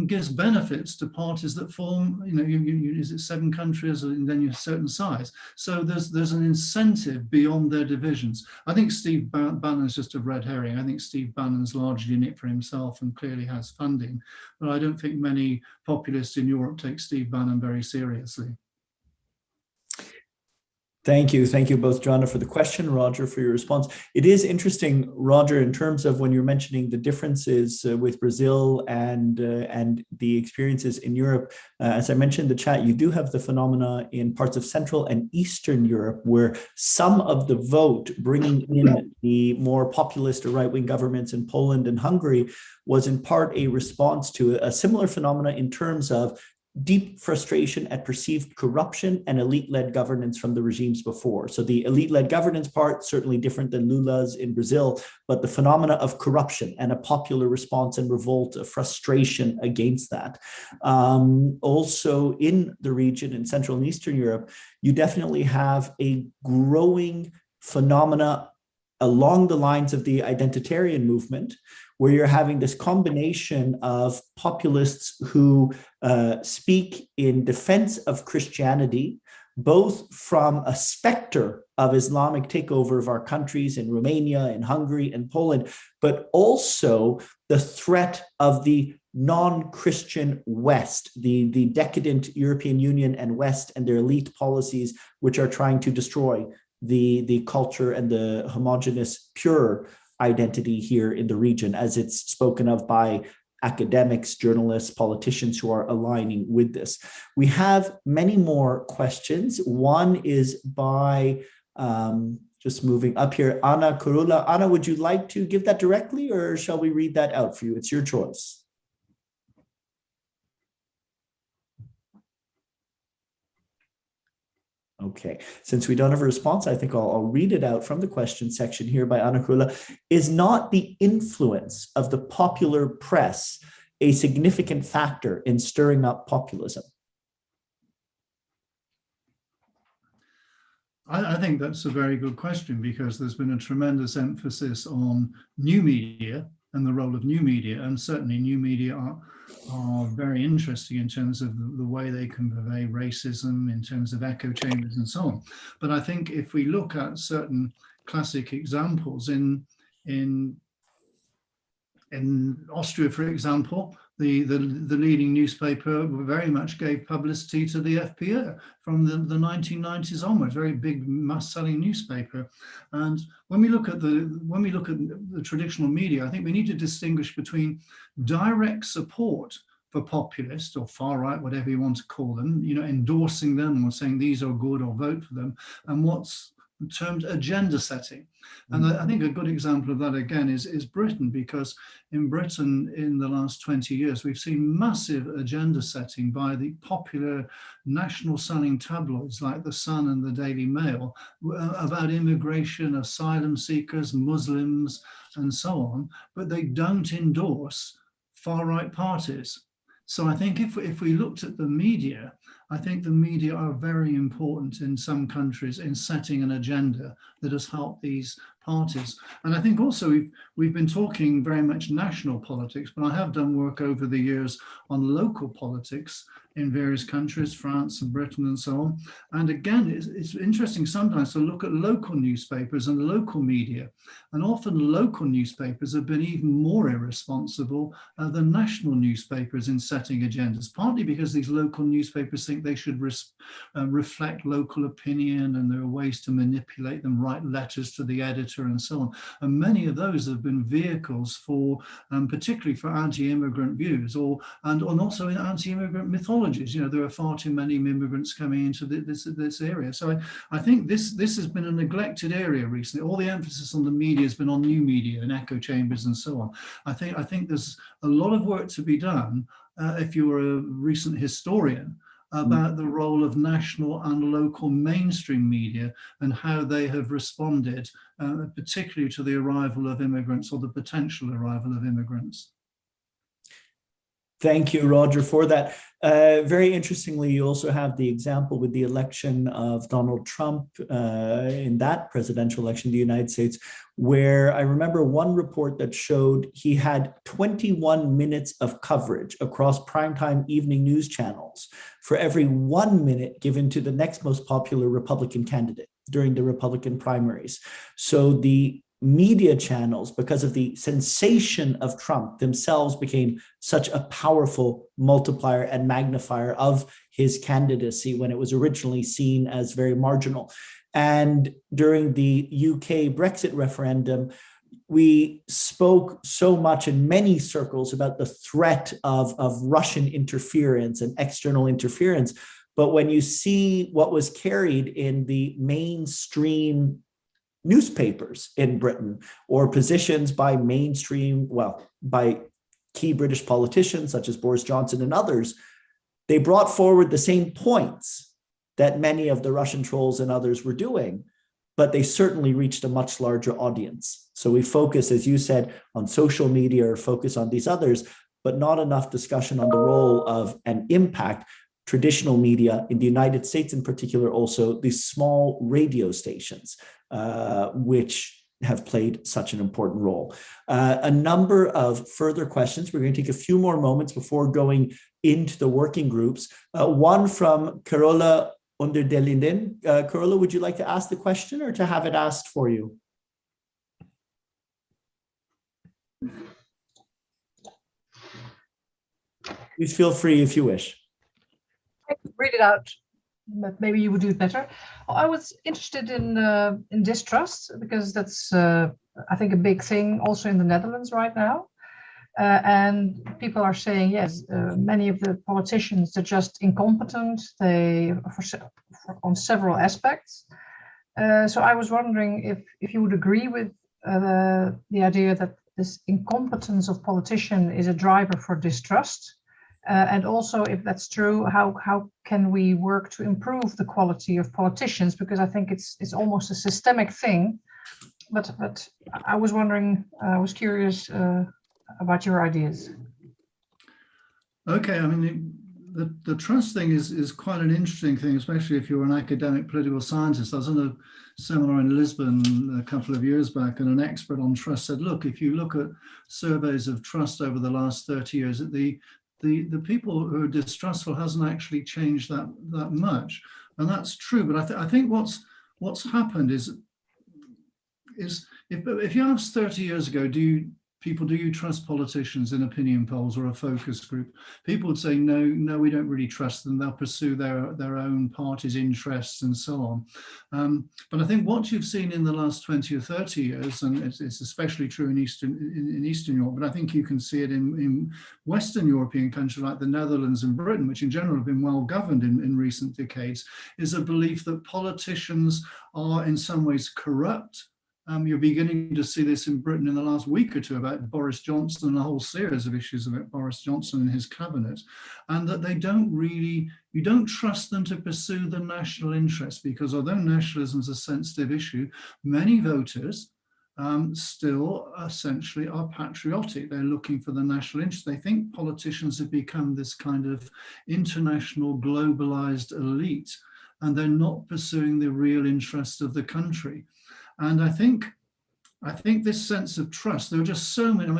gives benefits to parties that form, is it 7 countries and then you're a certain size. So there's an incentive beyond their divisions. I think Steve Bannon's just a red herring. I think Steve Bannon's largely in it for himself and clearly has funding. But I don't think many populists in Europe take Steve Bannon very seriously. Thank you. Thank you both, Joanna, for the question, Roger, for your response. It is interesting, Roger, in terms of when you're mentioning the differences with Brazil and the experiences in Europe. As I mentioned in the chat, you do have the phenomena in parts of Central and Eastern Europe where some of the vote bringing in the more populist or right-wing governments in Poland and Hungary was in part a response to a similar phenomena in terms of deep frustration at perceived corruption and elite-led governance from the regimes before. So the elite-led governance part, certainly different than Lula's in Brazil, but the phenomena of corruption and a popular response and revolt, a frustration against that. Also in the region in Central and Eastern Europe, you definitely have a growing phenomena along the lines of the identitarian movement, where you're having this combination of populists who speak in defense of Christianity, both from a specter of Islamic takeover of our countries in Romania and Hungary and Poland, but also the threat of the non-Christian West, the decadent European Union and West and their elite policies, which are trying to destroy the culture and the homogenous, pure identity here in the region, as it's spoken of by academics, journalists, politicians who are aligning with this. We have many more questions. One is by, just moving up here, Anna Kurula. Anna, would you like to give that directly or shall we read that out for you? It's your choice. Okay, since we don't have a response, I think I'll read it out from the question section here by Anna Kurula. Is not the influence of the popular press a significant factor in stirring up populism? I think that's a very good question, because there's been a tremendous emphasis on new media and the role of new media, and certainly new media are very interesting in terms of the way they can convey racism, in terms of echo chambers and so on. But I think if we look at certain classic examples in Austria, for example, the leading newspaper very much gave publicity to the FPÖ from the 1990s onwards, very big mass-selling newspaper. And when we look at the traditional media, I think we need to distinguish between direct support for populist or far right, whatever you want to call them, endorsing them or saying these are good or vote for them, and what's termed agenda setting. And I think a good example of that again is Britain, because in Britain in the last 20 years, we've seen massive agenda setting by the popular national selling tabloids like The Sun and the Daily Mail about immigration, asylum seekers, Muslims, and so on, but they don't endorse far-right parties. So I think if we looked at the media, I think the media are very important in some countries in setting an agenda that has helped these parties. And I think also we've been talking very much national politics, but I have done work over the years on local politics in various countries, France and Britain and so on. And again, it's interesting sometimes to look at local newspapers and local media. And often local newspapers have been even more irresponsible than national newspapers in setting agendas, partly because these local newspapers think they should reflect local opinion, and there are ways to manipulate them, write letters to the editor and so on. And many of those have been vehicles for, particularly for anti-immigrant views, and also in anti-immigrant mythologies. There are far too many immigrants coming into this area. So I think this has been a neglected area recently. All the emphasis on the media has been on new media and echo chambers and so on. I think there's a lot of work to be done if you're a recent historian about the role of national and local mainstream media and how they have responded, particularly to the arrival of immigrants or the potential arrival of immigrants. Thank you, Roger, for that. Very interestingly, you also have the example with the election of Donald Trump in that presidential election in the United States, where I remember one report that showed he had 21 minutes of coverage across primetime evening news channels for every 1 minute given to the next most popular Republican candidate during the Republican primaries. So the media channels, because of the sensation of Trump themselves, became such a powerful multiplier and magnifier of his candidacy when it was originally seen as very marginal. And during the UK Brexit referendum, we spoke so much in many circles about the threat of Russian interference and external interference. But when you see what was carried in the mainstream newspapers in Britain, or positions by mainstream, well, by key British politicians such as Boris Johnson and others, they brought forward the same points that many of the Russian trolls and others were doing, but they certainly reached a much larger audience. So we focus, as you said, on social media, or focus on these others, but not enough discussion on the role of and impact traditional media in the United States, in particular, also these small radio stations, which have played such an important role. A number of further questions. We're going to take a few more moments before going into the working groups. One from Carola under den Linden. Carola, would you like to ask the question or to have it asked for you? Please feel free if you wish. I could read it out, but maybe you would do it better. I was interested in distrust, because that's, I think, a big thing also in the Netherlands right now. And people are saying, yes, many of the politicians are just incompetent. They on several aspects. So I was wondering if you would agree with the idea that this incompetence of politicians is a driver for distrust, and also, if that's true, how can we work to improve the quality of politicians? Because I think it's almost a systemic thing. But I was wondering, I was curious about your ideas. Okay, I mean, the trust thing is quite an interesting thing, especially if you're an academic political scientist. I was in a seminar in Lisbon a couple of years back, and an expert on trust said, look, if you look at surveys of trust over the last 30 years, the people who are distrustful hasn't actually changed that much. And that's true, but I think what's happened is if you asked 30 years ago, do you trust politicians in opinion polls or a focus group? People would say, no, we don't really trust them. They'll pursue their own party's interests and so on. But I think what you've seen in the last 20 or 30 years, and it's especially true in Eastern Europe, but I think you can see it in Western European countries like the Netherlands and Britain, which in general have been well governed in recent decades, is a belief that politicians are in some ways corrupt. You're beginning to see this in Britain in the last week or two about Boris Johnson and a whole series of issues about Boris Johnson and his cabinet, and that you don't trust them to pursue the national interest, because although nationalism is a sensitive issue, many voters still essentially are patriotic. They're looking for the national interest. They think politicians have become this kind of international globalized elite, and they're not pursuing the real interest of the country. And I think this sense of trust, there are just so many,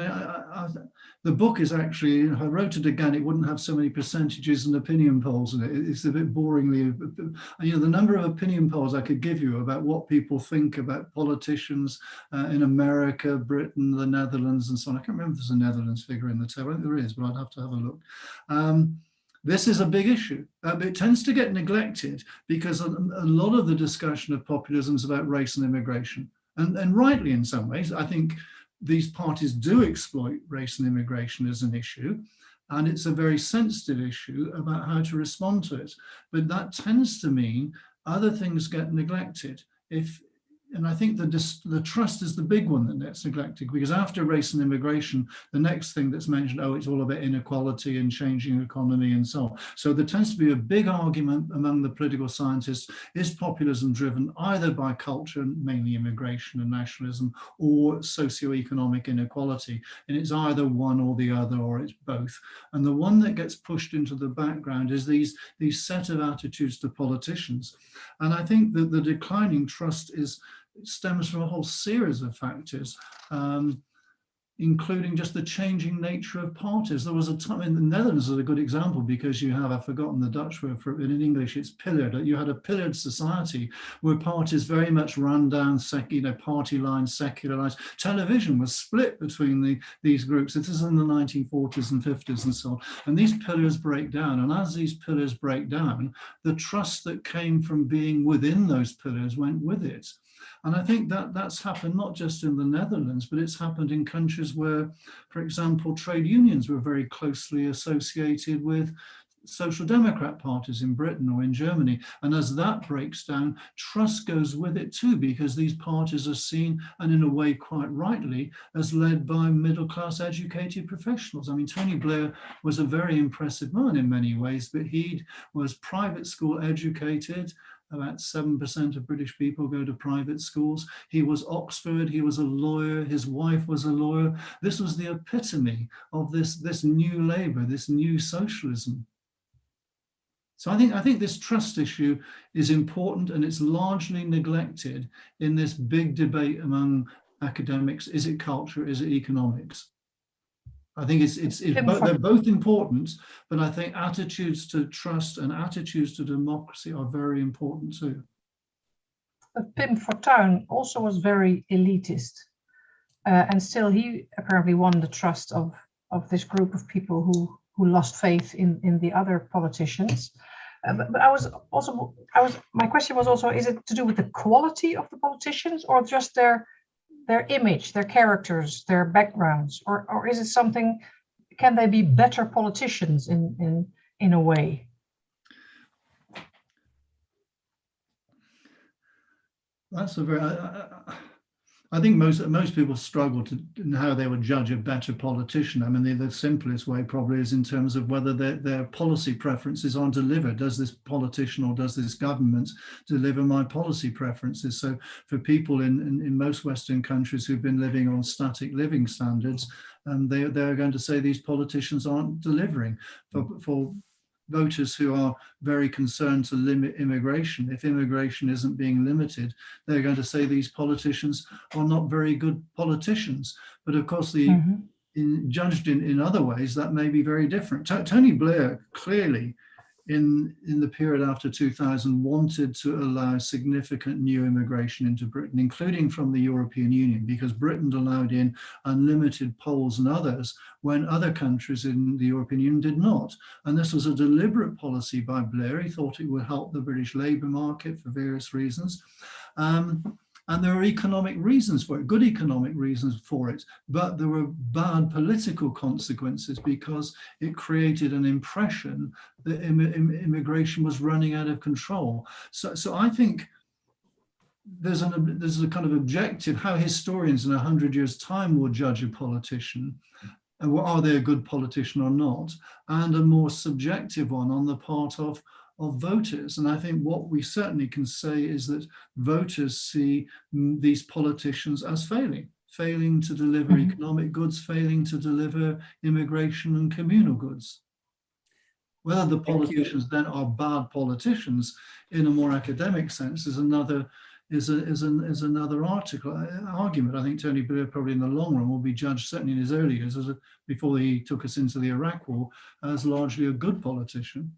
the book is actually, if I wrote it again, it wouldn't have so many percentages and opinion polls in it. It's a bit boringly, the number of opinion polls I could give you about what people think about politicians in America, Britain, the Netherlands, and so on. I can't remember if there's a Netherlands figure in the table. I think there is, but I'd have to have a look. This is a big issue. It tends to get neglected because a lot of the discussion of populism is about race and immigration. And rightly in some ways. I think these parties do exploit race and immigration as an issue, and it's a very sensitive issue about how to respond to it. But that tends to mean other things get neglected. And I think the trust is the big one that gets neglected, because after race and immigration, the next thing that's mentioned, it's all about inequality and changing economy and so on. So there tends to be a big argument among the political scientists, is populism driven either by culture, mainly immigration and nationalism, or socioeconomic inequality? And it's either one or the other, or it's both. And the one that gets pushed into the background is these set of attitudes to politicians. And I think that the declining trust stems from a whole series of factors. including just the changing nature of parties. There was a time in the Netherlands is a good example because you have, I've forgotten the Dutch word for it, in English it's pillared. You had a pillared society where parties very much ran down, party lines, secularized. Television was split between these groups. This is in the 1940s and 50s and so on. And these pillars break down. And as these pillars break down, the trust that came from being within those pillars went with it. And I think that that's happened not just in the Netherlands, but it's happened in countries where, for example, trade unions were very closely associated with social democrat parties in Britain or in Germany. And as that breaks down, trust goes with it too, because these parties are seen, and in a way quite rightly, as led by middle-class educated professionals. I mean, Tony Blair was a very impressive man in many ways, but he was private school educated. About 7% of British people go to private schools. He was Oxford, he was a lawyer, his wife was a lawyer. This was the epitome of this new Labour, this new socialism. So I think this trust issue is important, and it's largely neglected in this big debate among academics. Is it culture? Is it economics? I think they're both important, but I think attitudes to trust and attitudes to democracy are very important too. But Pim Fortuyn also was very elitist, and still he apparently won the trust of this group of people who lost faith in the other politicians. But my question was also, is it to do with the quality of the politicians or just their image, their characters, their backgrounds, or is it something, can they be better politicians in a way? That's a very, I think most people struggle in how they would judge a better politician. I mean, the simplest way probably is in terms of whether their policy preferences are delivered. Does this politician or does this government deliver my policy preferences? So for people in most Western countries who've been living on static living standards, they're going to say these politicians aren't delivering. For voters who are very concerned to limit immigration, if immigration isn't being limited, they're going to say these politicians are not very good politicians. But of course, judged in other ways, that may be very different. Tony Blair clearly, in the period after 2000, wanted to allow significant new immigration into Britain, including from the European Union, because Britain allowed in unlimited Poles and others when other countries in the European Union did not. And this was a deliberate policy by Blair. He thought it would help the British labour market for various reasons. And there are economic reasons for it, good economic reasons for it, but there were bad political consequences because it created an impression that immigration was running out of control. So I think there's a kind of objective, how historians in 100 years' time will judge a politician, and are they a good politician or not, and a more subjective one on the part of voters. And I think what we certainly can say is that voters see these politicians as failing to deliver economic goods, failing to deliver immigration and communal goods. Whether the politicians then are bad politicians in a more academic sense is another argument. I think Tony Blair probably in the long run will be judged, certainly in his early years, before he took us into the Iraq War, as largely a good politician.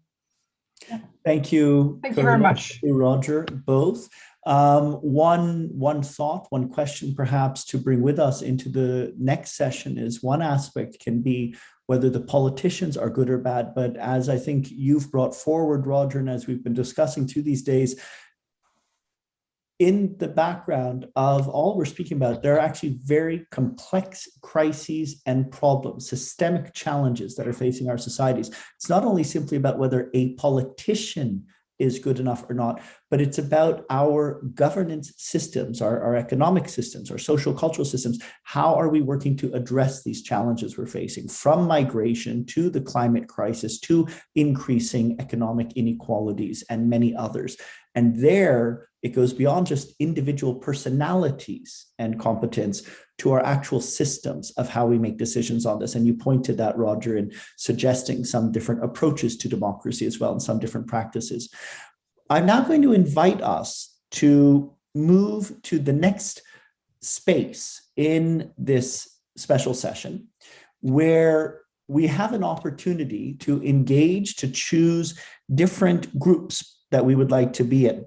Thank you. Thank you very much, Roger, both. One thought, one question perhaps to bring with us into the next session is, one aspect can be whether the politicians are good or bad, but as I think you've brought forward, Roger, and as we've been discussing through these days, in the background of all we're speaking about, there are actually very complex crises and problems, systemic challenges that are facing our societies. It's not only simply about whether a politician is good enough or not, but it's about our governance systems, our economic systems, our social cultural systems. How are we working to address these challenges we're facing, from migration to the climate crisis to increasing economic inequalities and many others? And there it goes beyond just individual personalities and competence to our actual systems of how we make decisions on this. And you pointed that, Roger, in suggesting some different approaches to democracy as well, and some different practices. I'm now going to invite us to move to the next space in this special session where we have an opportunity to engage, to choose different groups that we would like to be in.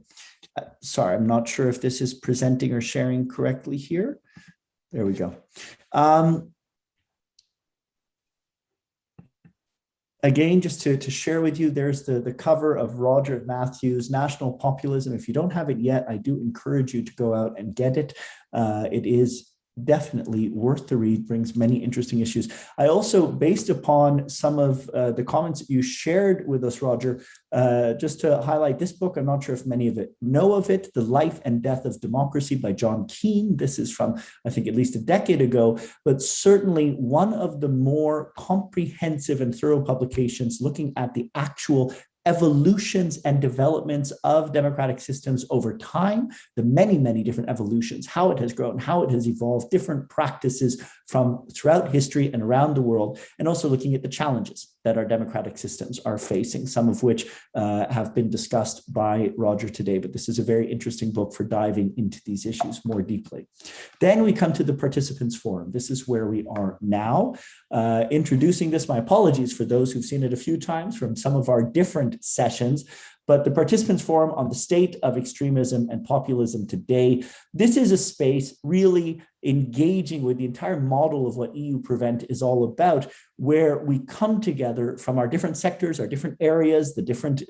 Sorry, I'm not sure if this is presenting or sharing correctly here. There we go. Again, just to share with you, there's the cover of Roger Matthews' National Populism. If you don't have it yet, I do encourage you to go out and get it. It is definitely worth the read, brings many interesting issues. I also, based upon some of the comments that you shared with us, Roger, just to highlight this book, I'm not sure if many of it know of it, The Life and Death of Democracy by John Keane. This is from, I think, at least a decade ago, but certainly one of the more comprehensive and thorough publications looking at the actual evolutions and developments of democratic systems over time, the many, many different evolutions, how it has grown, how it has evolved, different practices from throughout history and around the world, and also looking at the challenges that our democratic systems are facing, some of which have been discussed by Roger today. But this is a very interesting book for diving into these issues more deeply. Then we come to the Participants Forum. This is where we are now. Introducing this, my apologies for those who've seen it a few times from some of our different sessions, but the Participants Forum on the State of Extremism and Populism Today. This is a space really engaging with the entire model of what EUPrevent is all about, where we come together from our different sectors, our different areas, the different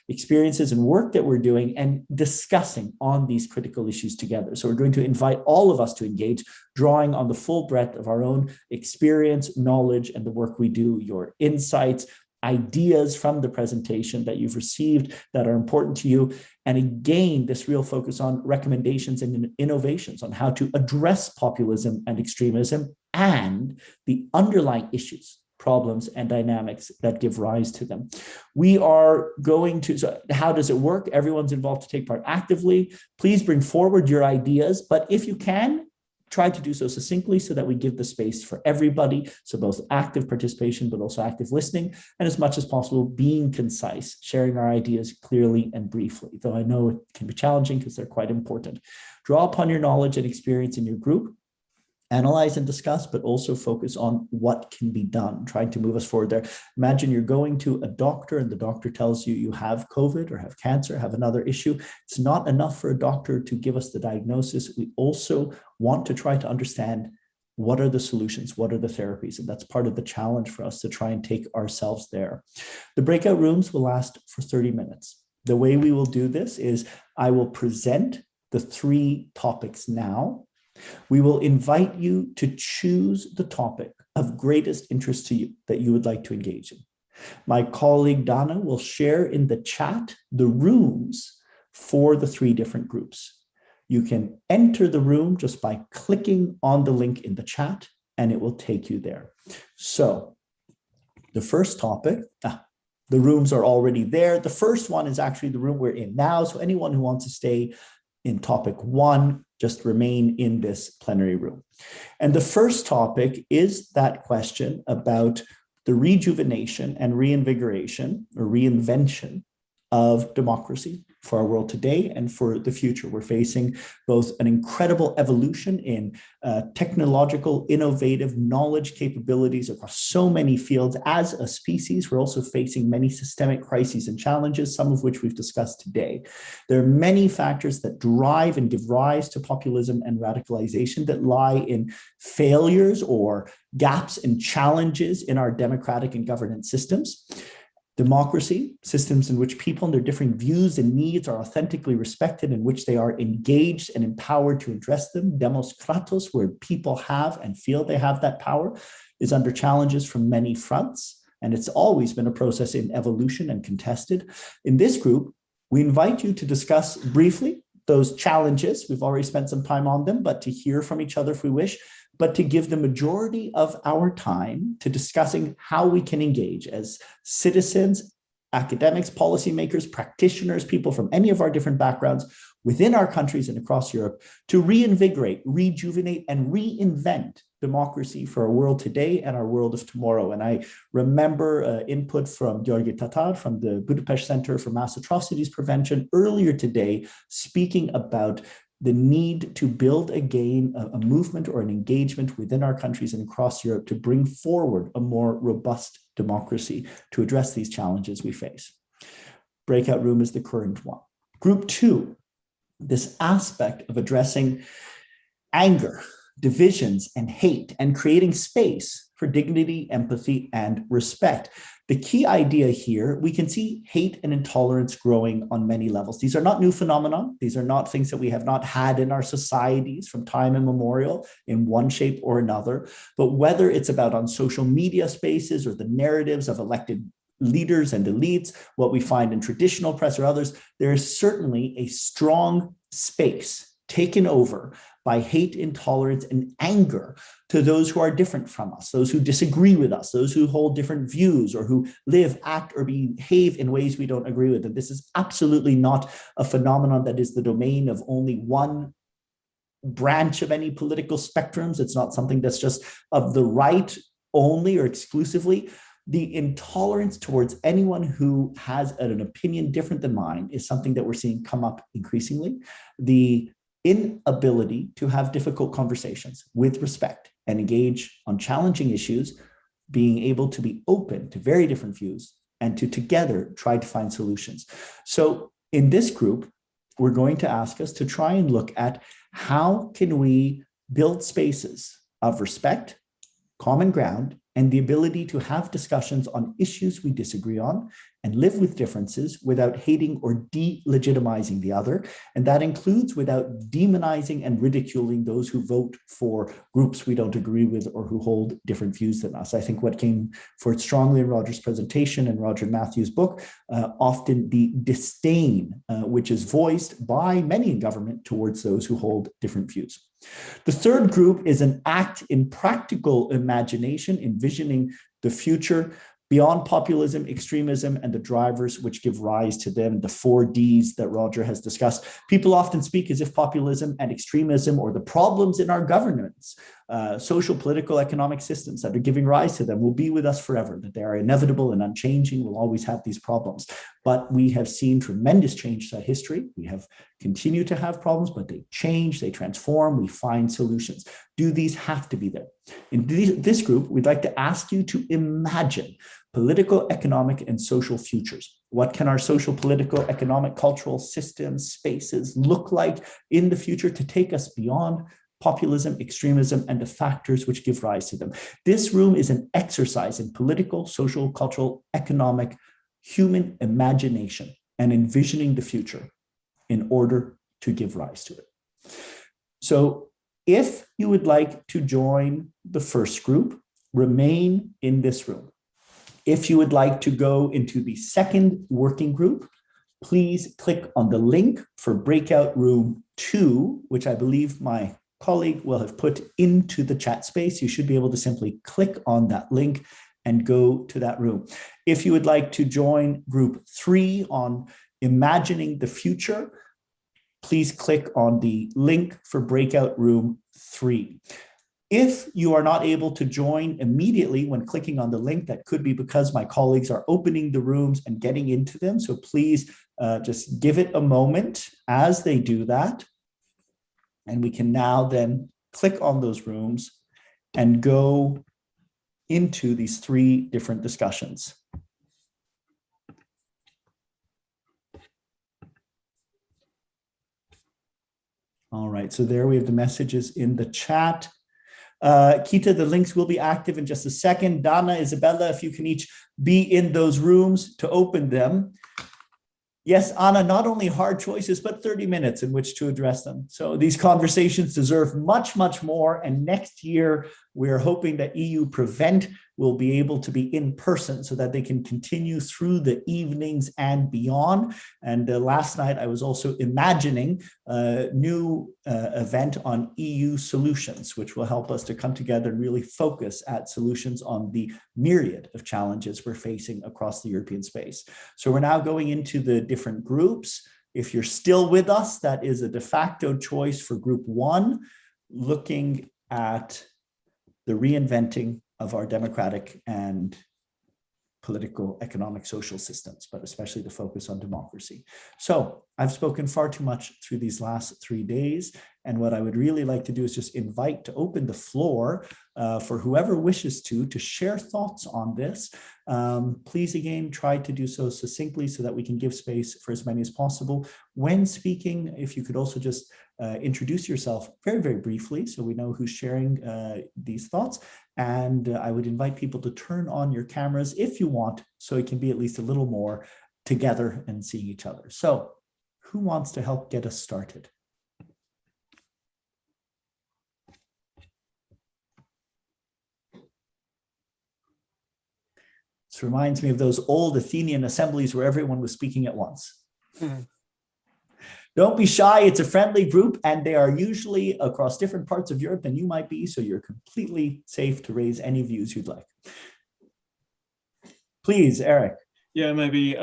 experiences and work that we're doing, and discussing on these critical issues together. So we're going to invite all of us to engage, drawing on the full breadth of our own experience, knowledge, and the work we do, your insights, ideas from the presentation that you've received that are important to you. And again, this real focus on recommendations and innovations on how to address populism and extremism and the underlying issues, problems, and dynamics that give rise to them. We are going to, so how does it work? Everyone's involved to take part actively. Please bring forward your ideas, but if you can, try to do so succinctly so that we give the space for everybody. So both active participation, but also active listening, and as much as possible, being concise, sharing our ideas clearly and briefly, though I know it can be challenging because they're quite important. Draw upon your knowledge and experience in your group, analyze and discuss, but also focus on what can be done, trying to move us forward there. Imagine you're going to a doctor and the doctor tells you you have COVID or have cancer, have another issue. It's not enough for a doctor to give us the diagnosis. We also want to try to understand what are the solutions, what are the therapies, and that's part of the challenge for us to try and take ourselves there. The breakout rooms will last for 30 minutes. The way we will do this is I will present the 3 topics now. We will invite you to choose the topic of greatest interest to you that you would like to engage in. My colleague Dana will share in the chat the rooms for the 3 different groups. You can enter the room just by clicking on the link in the chat and it will take you there. So the first topic, the rooms are already there. The first one is actually the room we're in now. So anyone who wants to stay in topic 1, just remain in this plenary room. And the first topic is that question about the rejuvenation and reinvigoration or reinvention of democracy for our world today and for the future. We're facing both an incredible evolution in technological, innovative knowledge capabilities across so many fields as a species. We're also facing many systemic crises and challenges, some of which we've discussed today. There are many factors that drive and give rise to populism and radicalization that lie in failures or gaps and challenges in our democratic and governance systems. Democracy, systems in which people and their differing views and needs are authentically respected, in which they are engaged and empowered to address them. Demos kratos, where people have and feel they have that power, is under challenges from many fronts. And it's always been a process in evolution and contested. In this group, we invite you to discuss briefly those challenges. We've already spent some time on them, but to hear from each other if we wish, but to give the majority of our time to discussing how we can engage as citizens, academics, policymakers, practitioners, people from any of our different backgrounds within our countries and across Europe to reinvigorate, rejuvenate, and reinvent democracy for our world today and our world of tomorrow. And I remember input from Gheorghe Tatar from the Budapest Center for Mass Atrocities Prevention earlier today, speaking about the need to build again a movement or an engagement within our countries and across Europe to bring forward a more robust democracy to address these challenges we face. Breakout room is the current one. Group 2, this aspect of addressing anger, divisions, and hate, and creating space for dignity, empathy, and respect. The key idea here, we can see hate and intolerance growing on many levels. These are not new phenomena. These are not things that we have not had in our societies from time immemorial in one shape or another. But whether it's about on social media spaces or the narratives of elected leaders and elites, what we find in traditional press or others, there is certainly a strong space taken over by hate, intolerance, and anger to those who are different from us, those who disagree with us, those who hold different views or who live, act, or behave in ways we don't agree with. And this is absolutely not a phenomenon that is the domain of only one branch of any political spectrums. It's not something that's just of the right only or exclusively. The intolerance towards anyone who has an opinion different than mine is something that we're seeing come up increasingly. The inability to have difficult conversations with respect and engage on challenging issues, being able to be open to very different views and to together try to find solutions. So in this group, we're going to ask us to try and look at how can we build spaces of respect, common ground, and the ability to have discussions on issues we disagree on and live with differences without hating or delegitimizing the other. And that includes without demonizing and ridiculing those who vote for groups we don't agree with or who hold different views than us. I think what came forth strongly in Roger's presentation and Roger Matthews' book, often the disdain which is voiced by many in government towards those who hold different views. The third group is an act in practical imagination, envisioning the future beyond populism, extremism, and the drivers which give rise to them, the 4 Ds that Roger has discussed. People often speak as if populism and extremism or the problems in our governance, social, political, economic systems that are giving rise to them will be with us forever, that they are inevitable and unchanging, we'll always have these problems. But we have seen tremendous change throughout history. We have continued to have problems, but they change, they transform, we find solutions. Do these have to be there? In this group, we'd like to ask you to imagine political, economic, and social futures. What can our social, political, economic, cultural systems, spaces look like in the future to take us beyond populism, extremism, and the factors which give rise to them? This room is an exercise in political, social, cultural, economic, human imagination and envisioning the future in order to give rise to it. So if you would like to join the first group, remain in this room. If you would like to go into the second working group, please click on the link for breakout room 2, which I believe my colleague will have put into the chat space. You should be able to simply click on that link and go to that room. If you would like to join group 3 on imagining the future, please click on the link for breakout room 3. If you are not able to join immediately when clicking on the link, that could be because my colleagues are opening the rooms and getting into them. So please just give it a moment as they do that. And we can now then click on those rooms and go into these 3 different discussions. All right, so there we have the messages in the chat. Kita, the links will be active in just a second. Dana, Isabella, if you can each be in those rooms to open them. Yes, Anna, not only hard choices, but 30 minutes in which to address them. So these conversations deserve much, much more. And next year, we're hoping that EUPrevent will be able to be in person so that they can continue through the evenings and beyond. And last night, I was also imagining a new event on EU solutions, which will help us to come together and really focus at solutions on the myriad of challenges we're facing across the European space. So we're now going into the different groups. If you're still with us, that is a de facto choice for group 1, looking at the reinventing of our democratic and political, economic, social systems, but especially the focus on democracy. So I've spoken far too much through these last 3 days. And what I would really like to do is just invite to open the floor for whoever wishes to share thoughts on this. Please, again, try to do so succinctly so that we can give space for as many as possible. When speaking, if you could also just introduce yourself very, very briefly so we know who's sharing these thoughts. And I would invite people to turn on your cameras if you want, so it can be at least a little more together and seeing each other. So who wants to help get us started? This reminds me of those old Athenian assemblies where everyone was speaking at once. Don't be shy, it's a friendly group, and they are usually across different parts of Europe than you might be, so you're completely safe to raise any views you'd like. Please, Eric. Yeah, maybe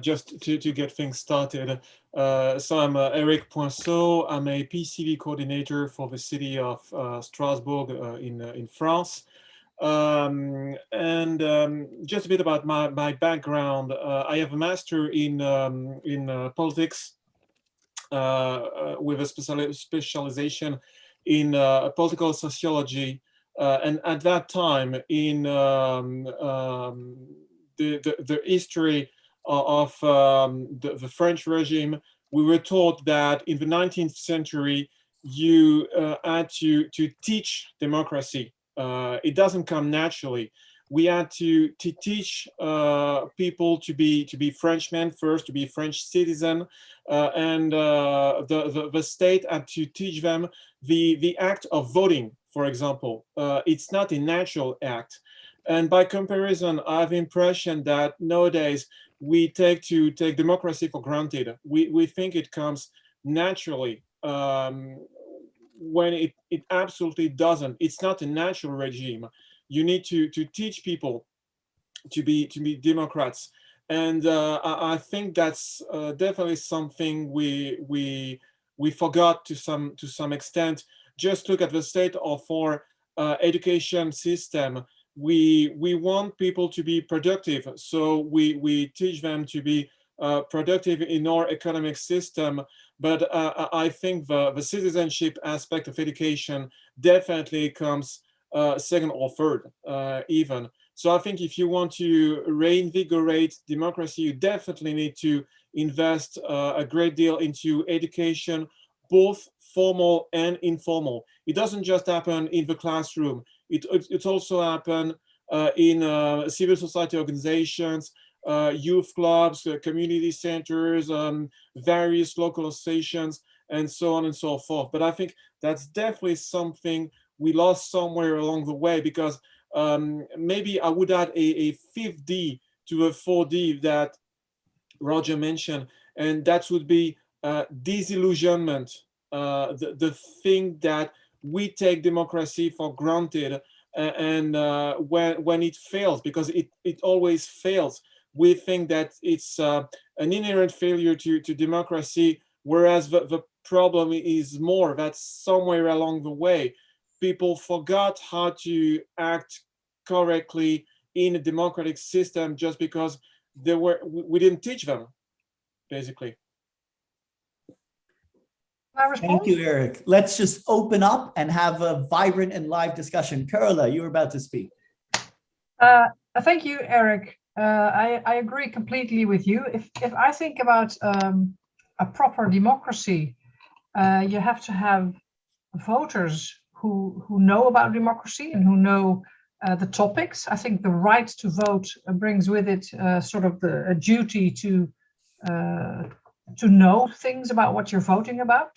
just to get things started. So I'm Eric Poinceau. I'm a PCV coordinator for the city of Strasbourg in France. Just a bit about my background. I have a master in politics with a specialization in political sociology. And at that time, in the history of the French regime, we were taught that in the 19th century, you had to teach democracy. It doesn't come naturally. We had to teach people to be Frenchmen first, to be French citizen, and the state had to teach them the act of voting, for example. It's not a natural act. And by comparison, I have the impression that nowadays we take democracy for granted. We think it comes naturally when it absolutely doesn't. It's not a natural regime. You need to teach people to be Democrats, and I think that's definitely something we forgot to some extent. Just look at the state of our education system. We want people to be productive, so we teach them to be productive in our economic system. But I think the citizenship aspect of education definitely comes second or third even. So I think if you want to reinvigorate democracy, you definitely need to invest a great deal into education, both formal and informal. It doesn't just happen in the classroom. It also happen in civil society organizations, youth clubs, community centers, various local associations, and so on and so forth. But I think that's definitely something we lost somewhere along the way, because maybe I would add a fifth D to the 4D that Roger mentioned, and that would be disillusionment, the thing that we take democracy for granted, and when it fails, because it always fails, we think that it's an inherent failure to democracy, whereas the problem is more that somewhere along the way, people forgot how to act correctly in a democratic system just because we didn't teach them, basically. Thank you, Eric. Let's just open up and have a vibrant and live discussion. Carola, you were about to speak. Thank you, Eric. I agree completely with you. If I think about a proper democracy, you have to have voters who know about democracy and who know the topics. I think the right to vote brings with it sort of a duty to know things about what you're voting about.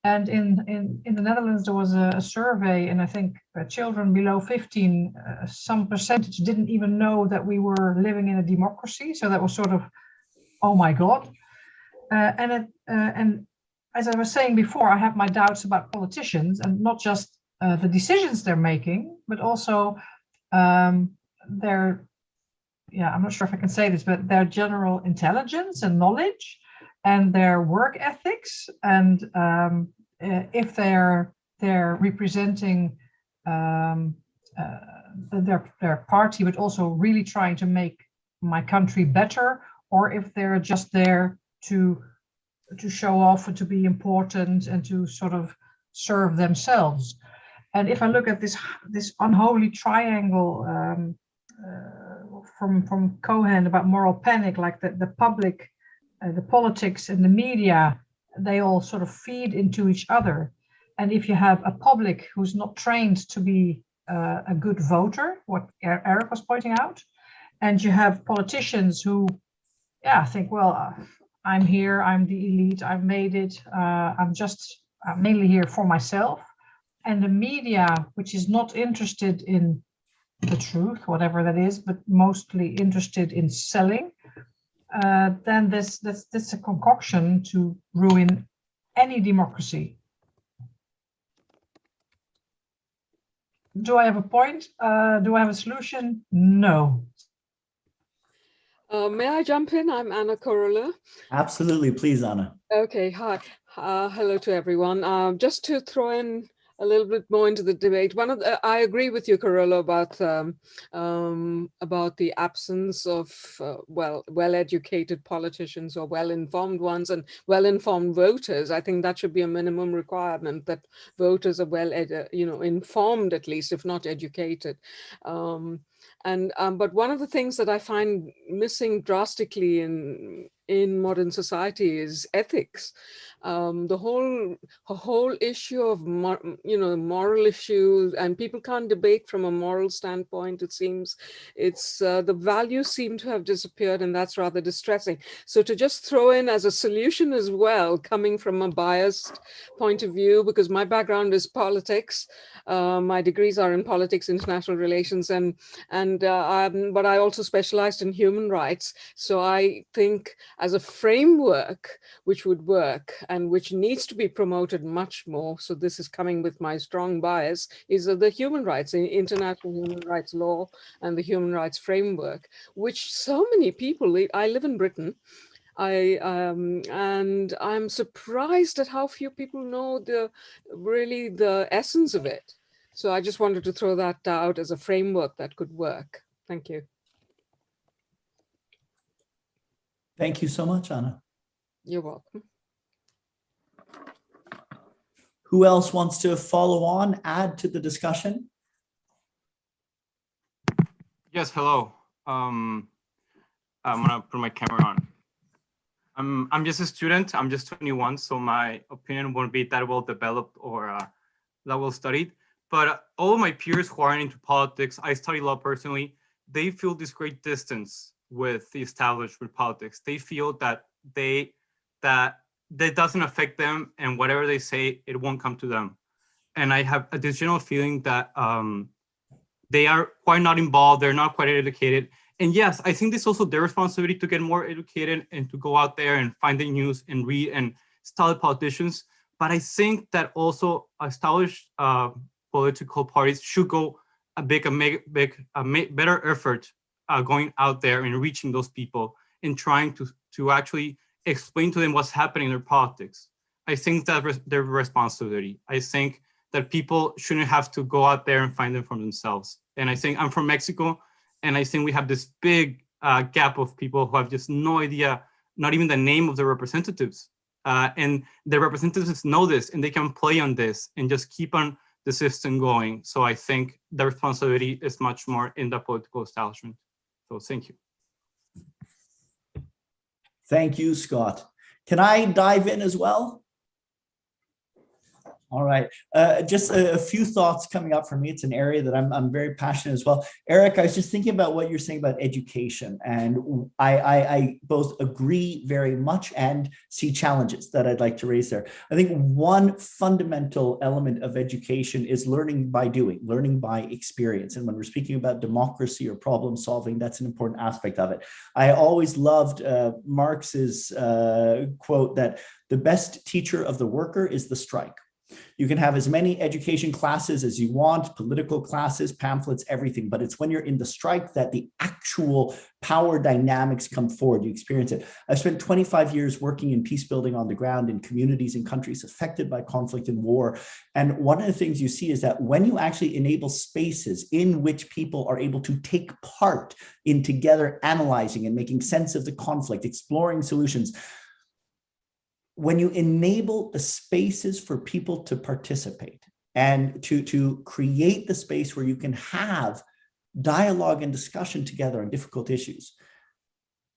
And in the Netherlands, there was a survey, and I think children below 15, some percentage didn't even know that we were living in a democracy. So that was sort of, oh my God. And as I was saying before, I have my doubts about politicians, and not just the decisions they're making, but also their, I'm not sure if I can say this, but their general intelligence and knowledge and their work ethics, and if they're representing their party, but also really trying to make my country better, or if they're just there to to show off and to be important and to sort of serve themselves. And if I look at this unholy triangle from Cohen about moral panic, like the public, the politics and the media, they all sort of feed into each other. And if you have a public who's not trained to be a good voter, what Eric was pointing out, and you have politicians who, think, well, I'm here, I'm the elite, I've made it, I'm just mainly here for myself. And the media, which is not interested in the truth, whatever that is, but mostly interested in selling, then that's a concoction to ruin any democracy. Do I have a point? Do I have a solution? No. May I jump in? I'm Anna Korola. Absolutely, please, Anna. Okay, hi. Hello to everyone. Just to throw in a little bit more into the debate. I agree with you, Corolla, about the absence of well-educated politicians or well-informed ones and well-informed voters. I think that should be a minimum requirement, that voters are informed, at least, if not educated. But one of the things that I find missing drastically in modern society is ethics. The whole issue of moral issues, and people can't debate from a moral standpoint. It seems the values seem to have disappeared, and that's rather distressing. So to just throw in as a solution as well, coming from a biased point of view, because my background is politics, my degrees are in politics, international relations, but I also specialized in human rights. So I think as a framework which would work and which needs to be promoted much more, so this is coming with my strong bias, is the human rights, the international human rights law and the human rights framework, which so many people, I live in Britain, and I'm surprised at how few people know the essence of it. So I just wanted to throw that out as a framework that could work. Thank you. Thank you so much, Anna. You're welcome. Who else wants to follow on, add to the discussion? Yes, hello. I'm gonna put my camera on. I'm just a student. I'm just 21, so my opinion won't be that well developed or that well studied. But all of my peers who aren't into politics, I study law personally, they feel this great distance with the establishment politics. They feel that that doesn't affect them, and whatever they say, it won't come to them. And I have a general feeling that they are quite not involved. They're not quite educated. And yes, I think it's also their responsibility to get more educated and to go out there and find the news and read and study politicians. But I think that also established political parties should go make a better effort going out there and reaching those people and trying to actually explain to them what's happening in their politics. I think that's their responsibility. I think that people shouldn't have to go out there and find them for themselves. And I think I'm from Mexico, and I think we have this big gap of people who have just no idea, not even the name of their representatives. And the representatives know this, and they can play on this and just keep on the system going. So I think the responsibility is much more in the political establishment. So thank you. Thank you, Scott. Can I dive in as well? All right, just a few thoughts coming up for me. It's an area that I'm very passionate as well. Eric, I was just thinking about what you're saying about education, and I both agree very much and see challenges that I'd like to raise there. I think one fundamental element of education is learning by doing, learning by experience. And when we're speaking about democracy or problem solving, that's an important aspect of it. I always loved Marx's quote that the best teacher of the worker is the strike. You can have as many education classes as you want, political classes, pamphlets, everything, but it's when you're in the strike that the actual power dynamics come forward. You experience it. I've spent 25 years working in peace building on the ground in communities and countries affected by conflict and war. And one of the things you see is that when you actually enable spaces in which people are able to take part in together analyzing and making sense of the conflict, exploring solutions, when you enable the spaces for people to participate and to create the space where you can have dialogue and discussion together on difficult issues,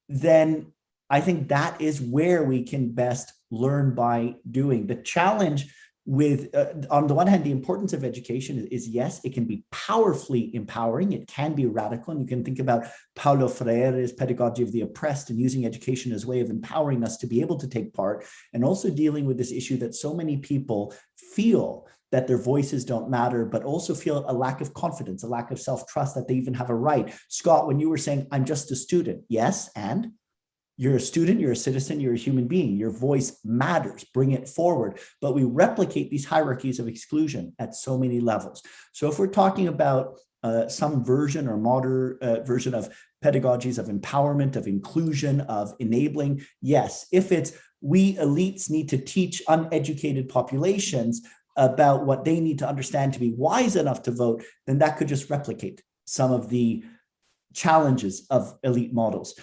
then I think that is where we can best learn by doing. The challenge with, on the one hand, the importance of education is yes, it can be powerfully empowering. It can be radical. And you can think about Paulo Freire's pedagogy of the oppressed and using education as a way of empowering us to be able to take part, and also dealing with this issue that so many people feel that their voices don't matter, but also feel a lack of confidence, a lack of self-trust that they even have a right. Scott, when you were saying, I'm just a student, yes, and? You're a student, you're a citizen, you're a human being. Your voice matters, bring it forward. But we replicate these hierarchies of exclusion at so many levels. So if we're talking about some version or modern version of pedagogies of empowerment, of inclusion, of enabling, yes. If it's we elites need to teach uneducated populations about what they need to understand to be wise enough to vote, then that could just replicate some of the challenges of elite models.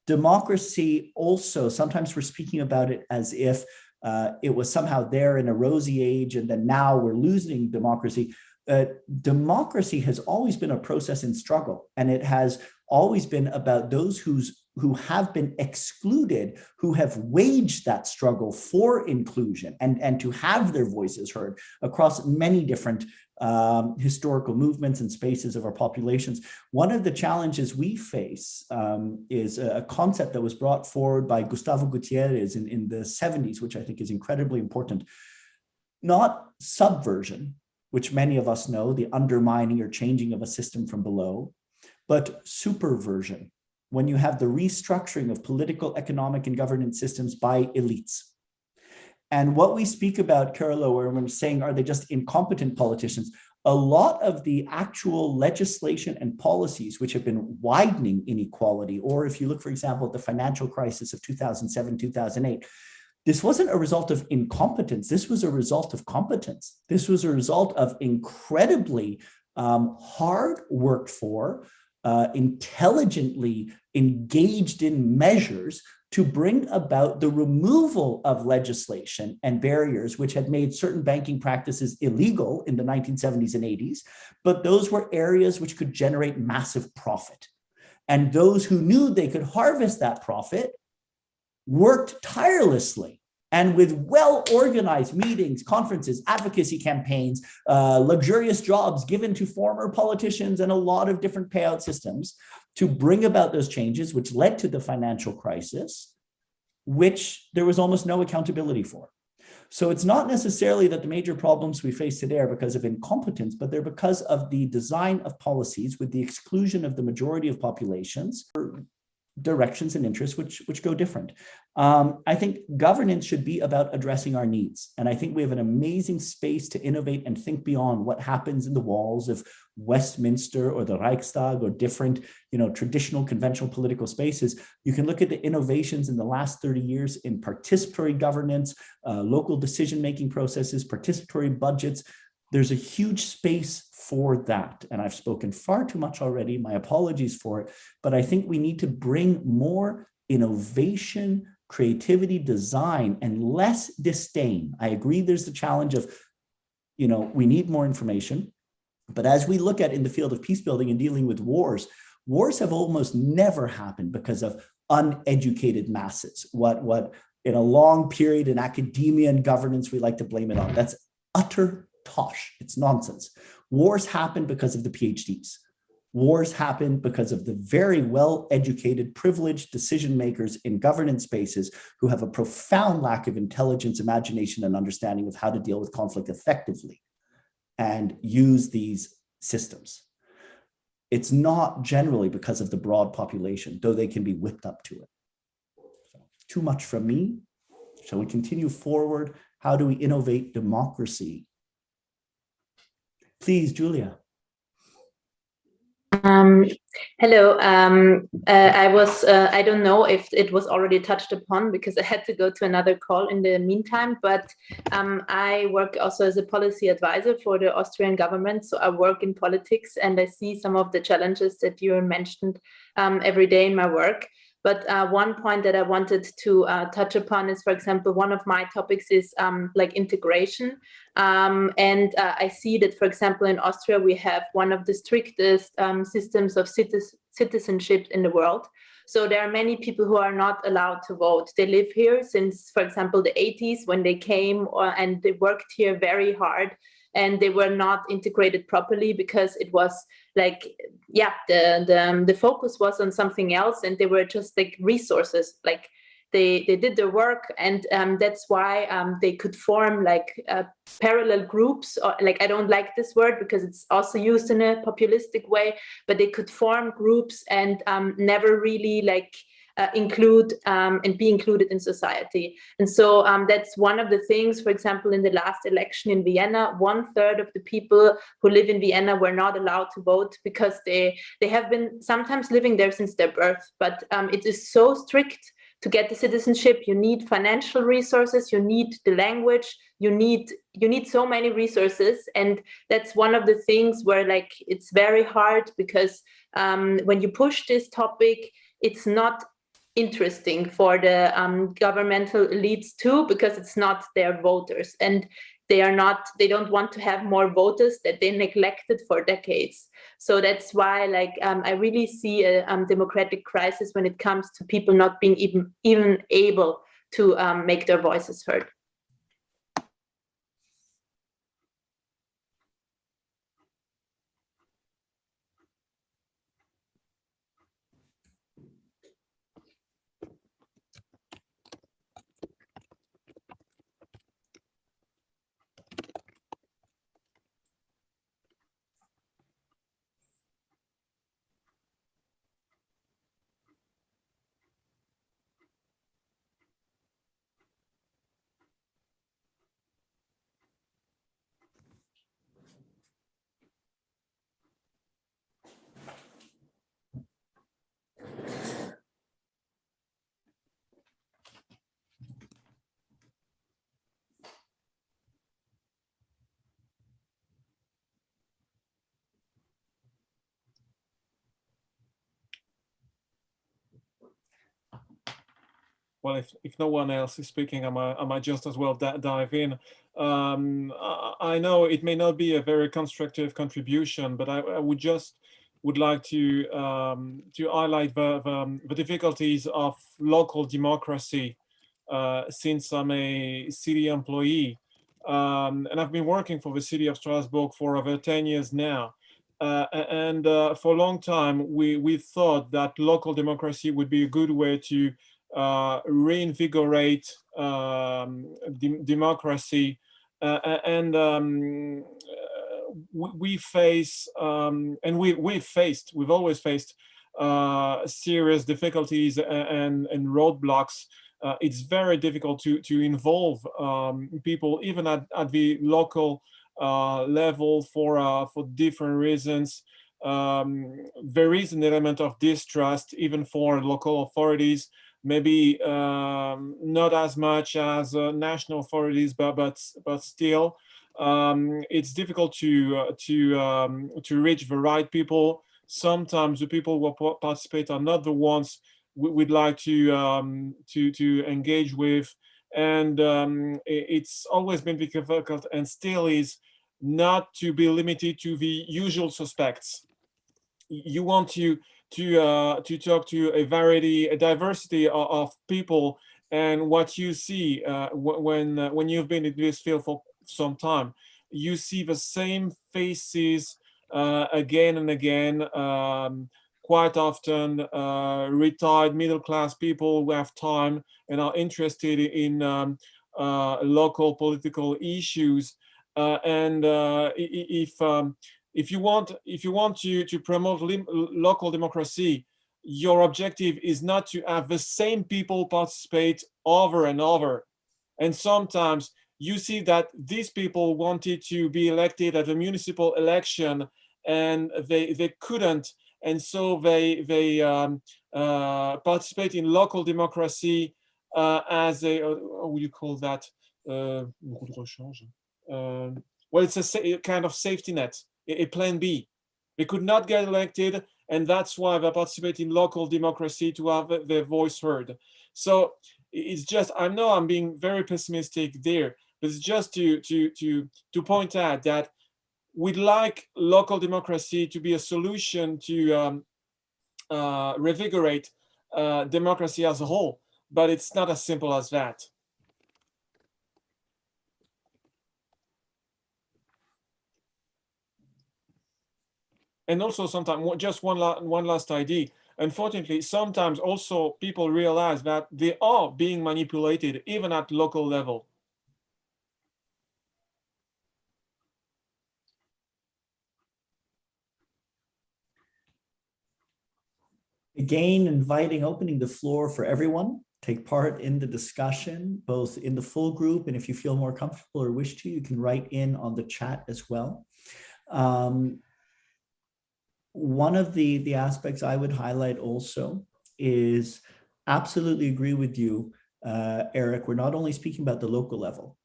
Democracy also, sometimes we're speaking about it as if it was somehow there in a rosy age and then now we're losing democracy. Democracy has always been a process in struggle, and it has always been about those who have been excluded, who have waged that struggle for inclusion and to have their voices heard across many different historical movements and spaces of our populations. One of the challenges we face is a concept that was brought forward by Gustavo Gutierrez in the 70s, which I think is incredibly important. Not subversion, which many of us know, the undermining or changing of a system from below, but superversion, when you have the restructuring of political, economic, and governance systems by elites. And what we speak about, Carolo, where we're saying, are they just incompetent politicians? A lot of the actual legislation and policies which have been widening inequality, or if you look, for example, at the financial crisis of 2007, 2008, this wasn't a result of incompetence. This was a result of competence. This was a result of incredibly hard worked for, intelligently engaged in measures to bring about the removal of legislation and barriers which had made certain banking practices illegal in the 1970s and 80s, but those were areas which could generate massive profit. And those who knew they could harvest that profit worked tirelessly and with well-organized meetings, conferences, advocacy campaigns, luxurious jobs given to former politicians and a lot of different payout systems to bring about those changes, which led to the financial crisis, which there was almost no accountability for. So it's not necessarily that the major problems we face today are because of incompetence, but they're because of the design of policies with the exclusion of the majority of populations, directions and interests which go different. I think governance should be about addressing our needs. And I think we have an amazing space to innovate and think beyond what happens in the walls of Westminster or the Reichstag or different, traditional conventional political spaces. You can look at the innovations in the last 30 years in participatory governance, local decision-making processes, participatory budgets. There's a huge space for that. And I've spoken far too much already. My apologies for it. But I think we need to bring more innovation, creativity, design, and less disdain. I agree there's the challenge of, we need more information. But as we look at in the field of peace building and dealing with wars have almost never happened because of uneducated masses. What in a long period in academia and governance, we like to blame it on. That's utter tosh. It's nonsense. Wars happen because of the PhDs. Wars happen because of the very well-educated, privileged decision makers in governance spaces who have a profound lack of intelligence, imagination, and understanding of how to deal with conflict effectively and use these systems. It's not generally because of the broad population, though they can be whipped up to it. So, too much from me. Shall we continue forward? How do we innovate democracy? Please, Julia. Hello. I don't know if it was already touched upon because I had to go to another call in the meantime, but I work also as a policy advisor for the Austrian government. So I work in politics and I see some of the challenges that you mentioned every day in my work. But one point that I wanted to touch upon is, for example, one of my topics is like integration. And I see that, for example, in Austria, we have one of the strictest systems of citizenship in the world. So there are many people who are not allowed to vote. They live here since, for example, the 80s when they came and they worked here very hard, and they were not integrated properly because it was like, yeah, the focus was on something else, and they were just like resources. Like they did their work, and that's why they could form like parallel groups. Or, like, I don't like this word because it's also used in a populistic way, but they could form groups and never really like include and be included in society. And so that's one of the things, for example, in the last election in Vienna, 1/3 of the people who live in Vienna were not allowed to vote because they have been sometimes living there since their birth. But it is so strict to get the citizenship. You need financial resources, you need the language, you need so many resources. And that's one of the things where like it's very hard because when you push this topic, it's not interesting for the governmental elites too, because it's not their voters, and they don't want to have more voters that they neglected for decades. So that's why like I really see a democratic crisis when it comes to people not being even able to make their voices heard. Well, if no one else is speaking, I might just as well dive in. I know it may not be a very constructive contribution, but I would like to highlight the difficulties of local democracy since I'm a city employee. And I've been working for the city of Strasbourg for over 10 years now. And for a long time, we thought that local democracy would be a good way to reinvigorate democracy, and we face and we've always faced serious difficulties and roadblocks. It's very difficult to involve people even at the local level for different reasons. There is an element of distrust even for local authorities. Maybe not as much as national authorities, but still, it's difficult to reach the right people. Sometimes the people who participate are not the ones we'd like to engage with, and it's always been difficult and still is not to be limited to the usual suspects. You want to talk to a diversity of people, and what you see when you've been in this field for some time, you see the same faces again and again. Quite often, retired middle-class people who have time and are interested in local political issues, and if you want to promote local democracy, your objective is not to have the same people participate over and over. And sometimes you see that these people wanted to be elected at a municipal election and they couldn't, and so they participate in local democracy as a, what would you call that? Well, it's a kind of safety net, a plan B. They could not get elected, And that's why they participate in local democracy to have their voice heard. So it's just, I know I'm being very pessimistic there, but it's just to point out that we'd like local democracy to be a solution to revigorate democracy as a whole, but it's not as simple as that. And also sometimes, just one last idea. Unfortunately, sometimes also people realize that they are being manipulated even at local level. Again, opening the floor for everyone. Take part in the discussion, both in the full group, and if you feel more comfortable or wish to, you can write in on the chat as well. One of the aspects I would highlight also is absolutely agree with you, Eric. We're not only speaking about the local level.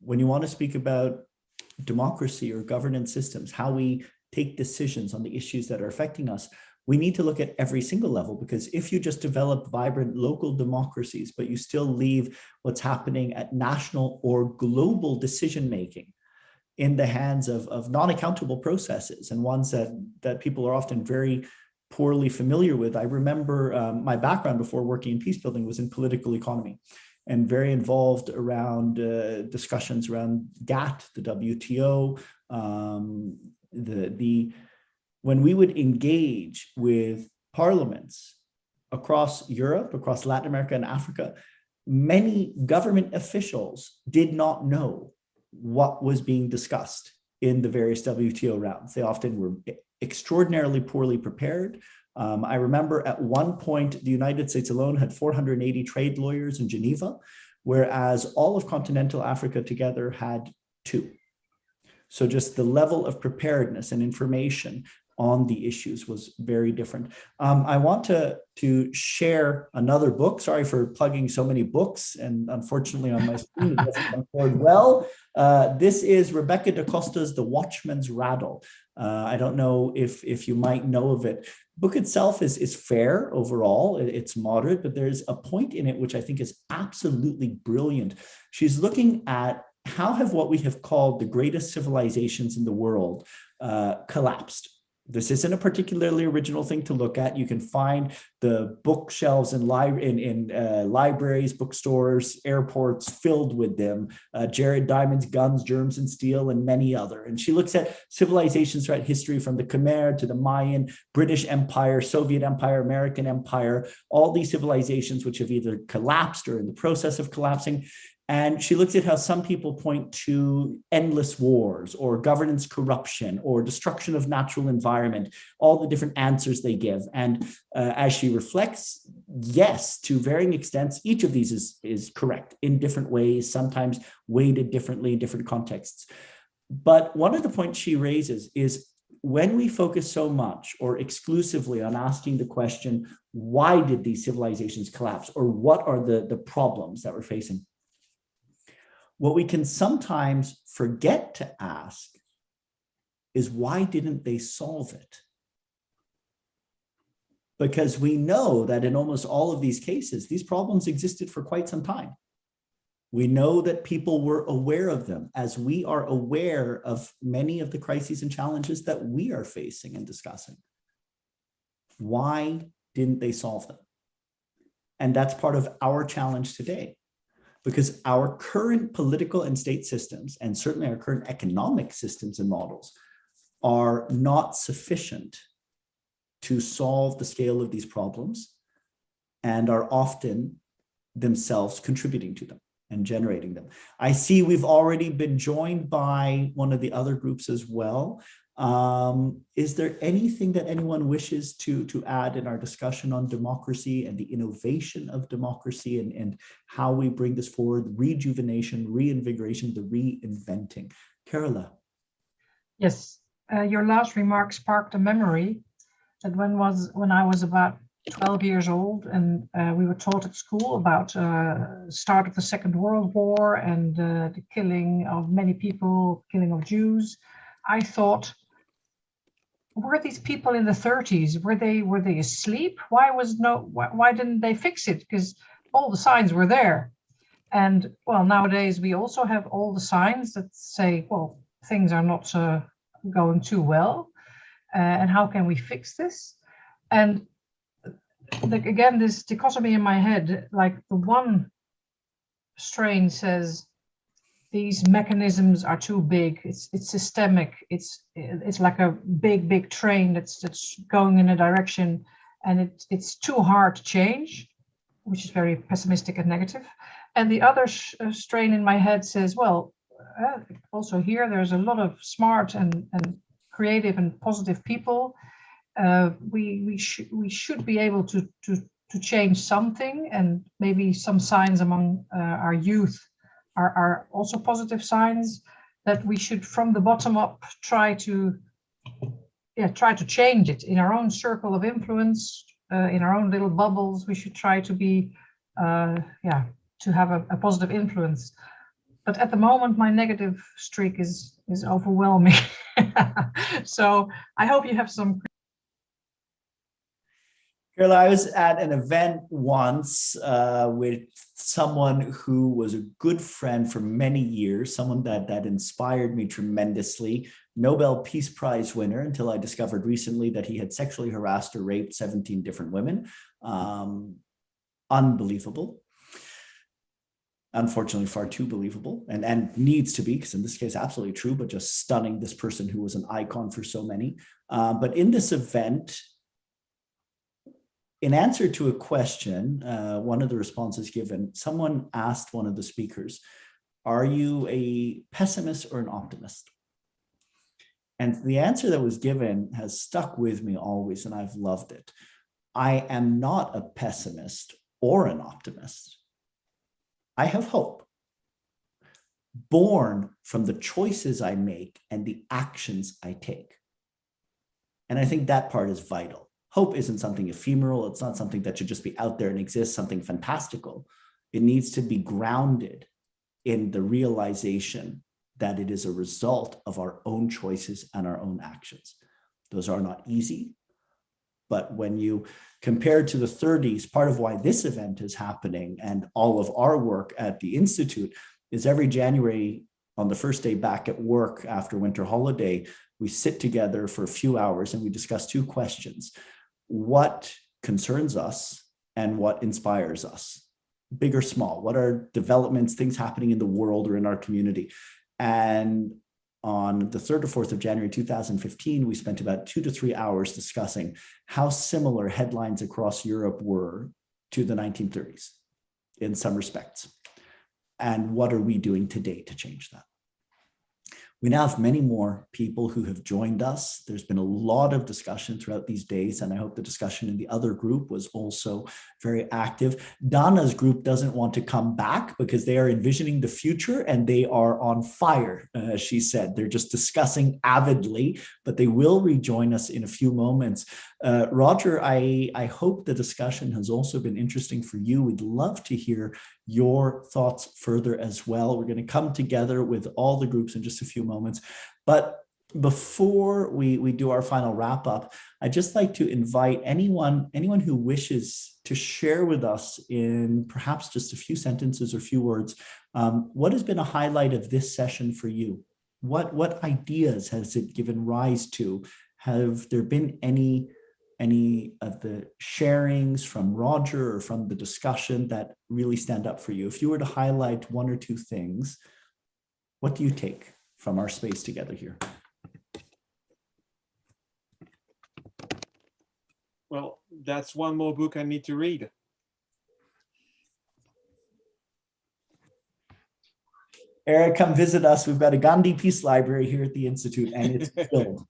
When you want to speak about democracy or governance systems, how we take decisions on the issues that are affecting us, we need to look at every single level, because if you just develop vibrant local democracies, but you still leave what's happening at national or global decision-making in the hands of non-accountable processes and ones that people are often very poorly familiar with. I remember my background before working in peace building was in political economy and very involved around discussions around GATT, the WTO, when we would engage with parliaments across Europe, across Latin America and Africa, many government officials did not know what was being discussed in the various WTO rounds. They often were extraordinarily poorly prepared. I remember at one point, the United States alone had 480 trade lawyers in Geneva, whereas all of continental Africa together had 2. So just the level of preparedness and information on the issues was very different. I want to share another book. Sorry for plugging so many books, and unfortunately on my screen it doesn't come forward well. This is Rebecca da Costa's The Watchman's Rattle. I don't know if you might know of it. The book itself is fair overall. It's moderate, but there's a point in it which I think is absolutely brilliant. She's looking at how have what we have called the greatest civilizations in the world collapsed. This isn't a particularly original thing to look at. You can find the bookshelves in libraries, bookstores, airports filled with them. Jared Diamond's Guns, Germs, and Steel, and many other. And she looks at civilizations throughout history, from the Khmer to the Mayan, British Empire, Soviet Empire, American Empire, all these civilizations which have either collapsed or in the process of collapsing. And she looks at how some people point to endless wars or governance corruption or destruction of natural environment, all the different answers they give. And as she reflects, yes, to varying extents, each of these is correct in different ways, sometimes weighted differently in different contexts. But one of the points she raises is when we focus so much or exclusively on asking the question, why did these civilizations collapse, or what are the problems that we're facing? What we can sometimes forget to ask is, why didn't they solve it? Because we know that in almost all of these cases, these problems existed for quite some time. We know that people were aware of them, as we are aware of many of the crises and challenges that we are facing and discussing. Why didn't they solve them? And that's part of our challenge today. Because our current political and state systems, and certainly our current economic systems and models, are not sufficient to solve the scale of these problems, and are often themselves contributing to them and generating them. I see we've already been joined by one of the other groups as well. Is there anything that anyone wishes to add in our discussion on democracy and the innovation of democracy and how we bring this forward, rejuvenation, reinvigoration, the reinventing? Carola. Yes, your last remark sparked a memory that when I was about 12 years old, and we were taught at school about start of the Second World War and the killing of many people, killing of Jews. I thought, were these people in the 30s? Were they asleep? Why didn't they fix it? Because all the signs were there. And well, nowadays we also have all the signs that say, well, things are not going too well. And how can we fix this? And again, this dichotomy in my head, like the one strain says, these mechanisms are too big. It's systemic. It's like a big train that's going in a direction, and it's too hard to change, which is very pessimistic and negative. And the other strain in my head says, well, also here there's a lot of smart and creative and positive people. We should be able to change something, and maybe some signs among our youth are also positive signs that we should, from the bottom up, try to change it in our own circle of influence, in our own little bubbles. We should try to be to have a positive influence. But at the moment, my negative streak is overwhelming. So I hope you have some. Girl, I was at an event once with someone who was a good friend for many years, someone that inspired me tremendously, Nobel Peace Prize winner, until I discovered recently that he had sexually harassed or raped 17 different women. Unbelievable. Unfortunately, far too believable, and needs to be, because in this case, absolutely true, but just stunning, this person who was an icon for so many. But in this event, in answer to a question, one of the responses given, someone asked one of the speakers, are you a pessimist or an optimist? And the answer that was given has stuck with me always, and I've loved it. I am not a pessimist or an optimist. I have hope, born from the choices I make and the actions I take. And I think that part is vital. Hope isn't something ephemeral. It's not something that should just be out there and exist, something fantastical. It needs to be grounded in the realization that it is a result of our own choices and our own actions. Those are not easy, but when you compare to the 30s, part of why this event is happening and all of our work at the Institute is every January, on the first day back at work after winter holiday, we sit together for a few hours and we discuss two questions: what concerns us and what inspires us, big or small. What are developments, things happening in the world or in our community? And on the 3rd or 4th of January 2015, we spent about 2 to 3 hours discussing how similar headlines across Europe were to the 1930s in some respects. And what are we doing today to change that? We now have many more people who have joined us. There's been a lot of discussion throughout these days, and I hope the discussion in the other group was also very active. Donna's group doesn't want to come back because they are envisioning the future and they are on fire, she said. They're just discussing avidly, but they will rejoin us in a few moments. Roger, I hope the discussion has also been interesting for you. We'd love to hear your thoughts further as well. We're going to come together with all the groups in just a few moments. But before we do our final wrap up, I'd just like to invite anyone who wishes to share with us in perhaps just a few sentences or few words, what has been a highlight of this session for you? What ideas has it given rise to? Have there been any of the sharings from Roger or from the discussion that really stand up for you? If you were to highlight one or two things, what do you take from our space together here? Well, that's one more book I need to read. Eric, come visit us. We've got a Gandhi Peace Library here at the Institute, and it's filled.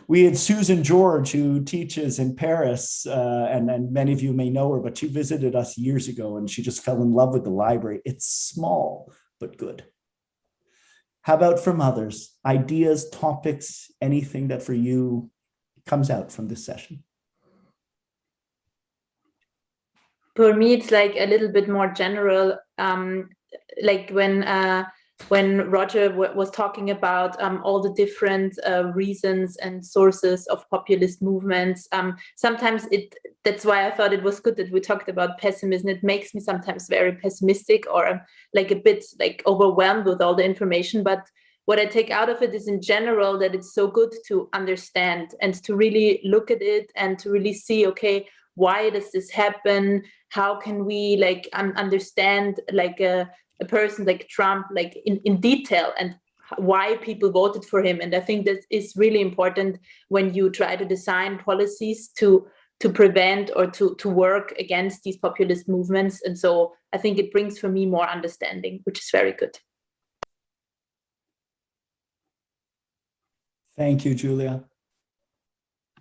We had Susan George, who teaches in Paris, and many of you may know her, but she visited us years ago, and she just fell in love with the library. It's small, but good. How about from others? Ideas, topics, anything that for you comes out from this session? For me, it's like a little bit more general, like when when Roger was talking about all the different reasons and sources of populist movements. Sometimes that's why I thought it was good that we talked about pessimism. It makes me sometimes very pessimistic or like a bit like overwhelmed with all the information. But what I take out of it is in general that it's so good to understand and to really look at it and to really see, okay, why does this happen? How can we like understand like a person like Trump like in detail and why people voted for him? And I think that is really important when you try to design policies to prevent or to work against these populist movements. And so I think it brings for me more understanding, which is very good. Thank you, Julia.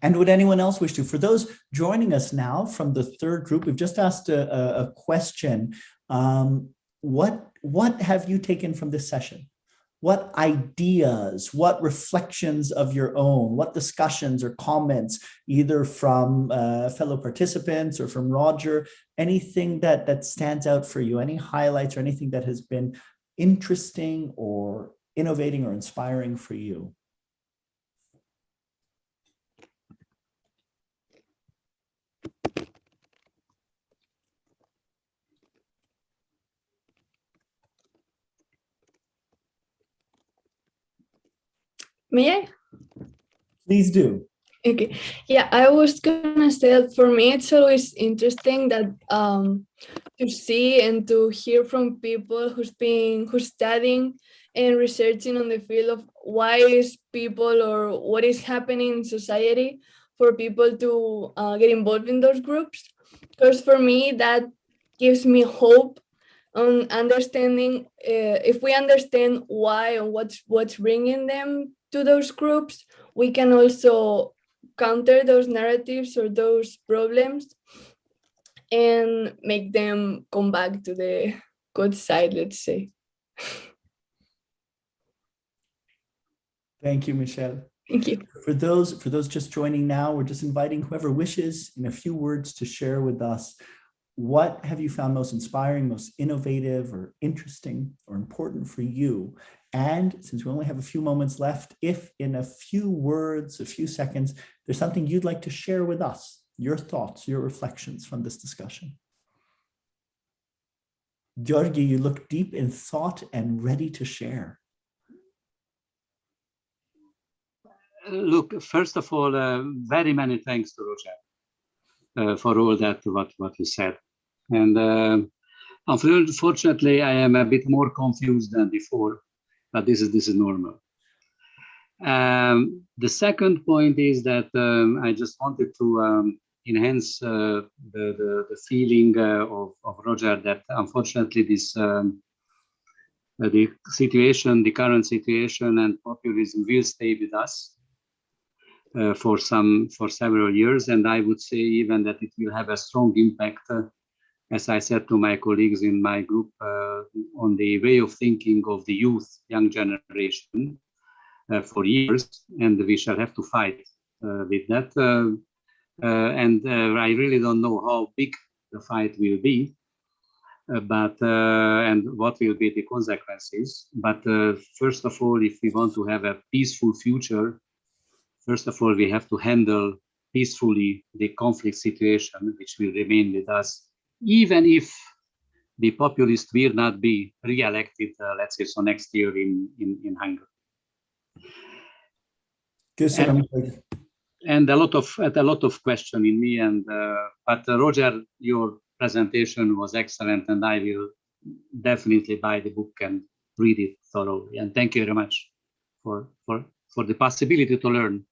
And would anyone else wish to? For those joining us now from the third group, we've just asked a question. What have you taken from this session? What ideas, what reflections of your own, what discussions or comments, either from fellow participants or from Roger, anything that stands out for you, any highlights or anything that has been interesting or innovating or inspiring for you? May I? Please do. Okay. Yeah, I was gonna say that for me, it's always interesting that to see and to hear from people who's studying and researching on the field of why is people or what is happening in society for people to get involved in those groups. Because for me, that gives me hope on understanding if we understand why and what's bringing them to those groups, we can also counter those narratives or those problems and make them come back to the good side, let's say. Thank you, Michelle. Thank you. For those just joining now, we're just inviting whoever wishes in a few words to share with us, what have you found most inspiring, most innovative or interesting or important for you? And since we only have a few moments left, if in a few words, a few seconds, there's something you'd like to share with us, your thoughts, your reflections from this discussion. Georgi, you look deep in thought and ready to share. Look, first of all, very many thanks to Roger for all that, what you said. And unfortunately, I am a bit more confused than before, but this is normal. The second point is that I just wanted to enhance the feeling of Roger that unfortunately this the current situation and populism will stay with us for several years, and I would say even that it will have a strong impact, as I said to my colleagues in my group, on the way of thinking of the young generation for years, and we shall have to fight with that. And I really don't know how big the fight will be, and what will be the consequences. But first of all, if we want to have a peaceful future, first of all, we have to handle peacefully the conflict situation, which will remain with us, even if the populists will not be re-elected, let's say, so next year in Hungary. And a lot of question in me, but Roger, your presentation was excellent, and I will definitely buy the book and read it thoroughly. And thank you very much for the possibility to learn.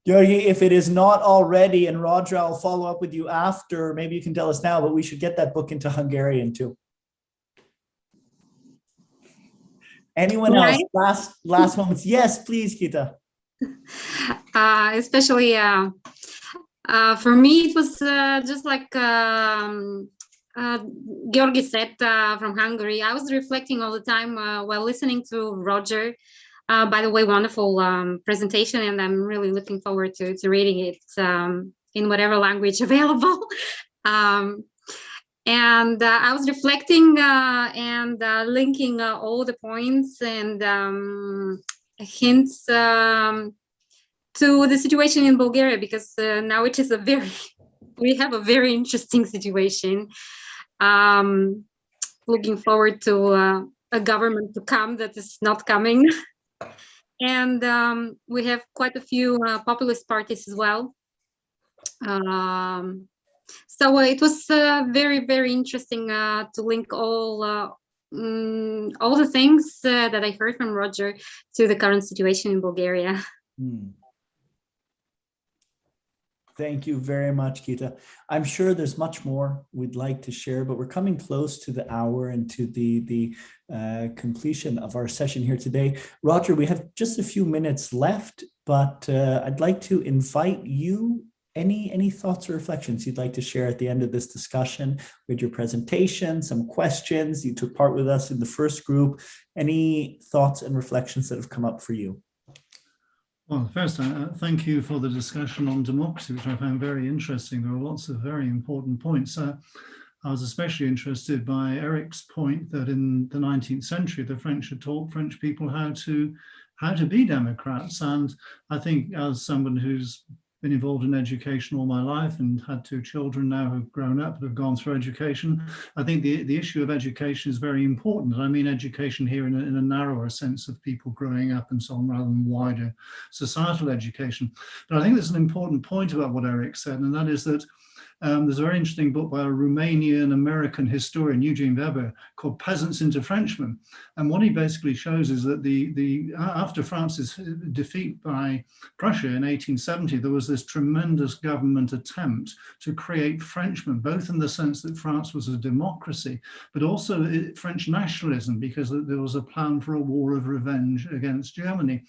Georgi, if it is not already, and Roger, I'll follow up with you after, maybe you can tell us now, but we should get that book into Hungarian too. Anyone else? Last moments. Yes, please, Kita. Especially for me, it was just like Georgi said from Hungary. I was reflecting all the time while listening to Roger. By the way, wonderful presentation, and I'm really looking forward to reading it in whatever language available. And I was reflecting and linking all the points and hints to the situation in Bulgaria, because now it is we have a very interesting situation. Looking forward to a government to come that is not coming. And we have quite a few populist parties as well. So it was very, very interesting to link all the things that I heard from Roger to the current situation in Bulgaria. Thank you very much, Gita. I'm sure there's much more we'd like to share, but we're coming close to the hour and to the completion of our session here today. Roger, we have just a few minutes left, but I'd like to invite you. Any thoughts or reflections you'd like to share at the end of this discussion with your presentation, some questions? You took part with us in the first group. Any thoughts and reflections that have come up for you? Well, first, thank you for the discussion on democracy, which I found very interesting. There are lots of very important points. I was especially interested by Eric's point that in the 19th century, the French had taught French people how to be democrats. And I think, as someone who's been involved in education all my life and had 2 children now who've grown up, who've gone through education, I think the issue of education is very important. And I mean education here in a narrower sense of people growing up and so on, rather than wider societal education. But I think there's an important point about what Eric said, and that is that there's a very interesting book by a Romanian-American historian, Eugene Weber, called Peasants into Frenchmen. And what he basically shows is that after France's defeat by Prussia in 1870, there was this tremendous government attempt to create Frenchmen, both in the sense that France was a democracy, but also French nationalism, because there was a plan for a war of revenge against Germany.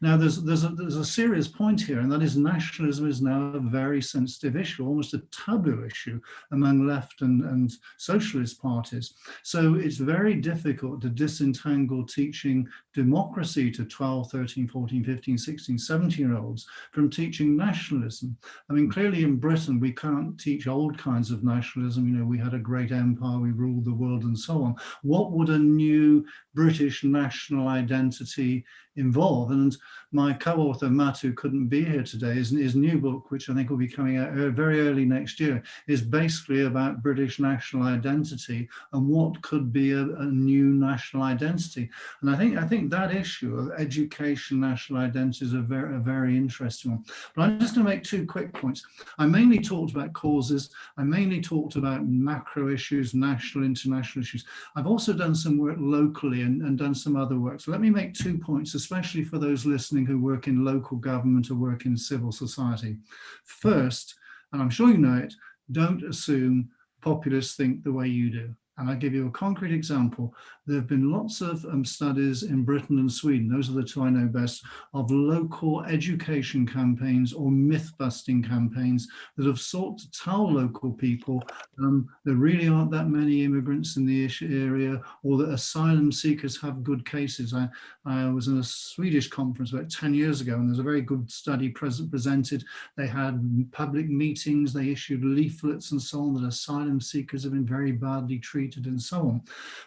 Now, there's a serious point here, and that is nationalism is now a very sensitive issue, almost a taboo issue among left and socialist parties. So it's very difficult to disentangle teaching democracy to 12, 13, 14, 15, 16, 17-year-olds from teaching nationalism. I mean, clearly in Britain, we can't teach old kinds of nationalism. You know, we had a great empire, we ruled the world and so on. What would a new British national identity involve? And my co-author, Matt, who couldn't be here today, his new book, which I think will be coming out very early next year, is basically about British national identity and what could be a new national identity. And I think that issue of education, national identity is a very interesting one. But I'm just going to make 2 quick points. I mainly talked about causes. I mainly talked about macro issues, national, international issues. I've also done some work locally and done some other work. So let me make 2 points, especially for those listening who work in local government or work in civil society. First, and I'm sure you know it, don't assume populists think the way you do. And I'll give you a concrete example. There have been lots of studies in Britain and Sweden, those are the 2 I know best, of local education campaigns or myth-busting campaigns that have sought to tell local people there really aren't that many immigrants in the area, or that asylum seekers have good cases. I was in a Swedish conference about 10 years ago, and there's a very good study presented. They had public meetings, they issued leaflets and so on, that asylum seekers have been very badly treated and so on.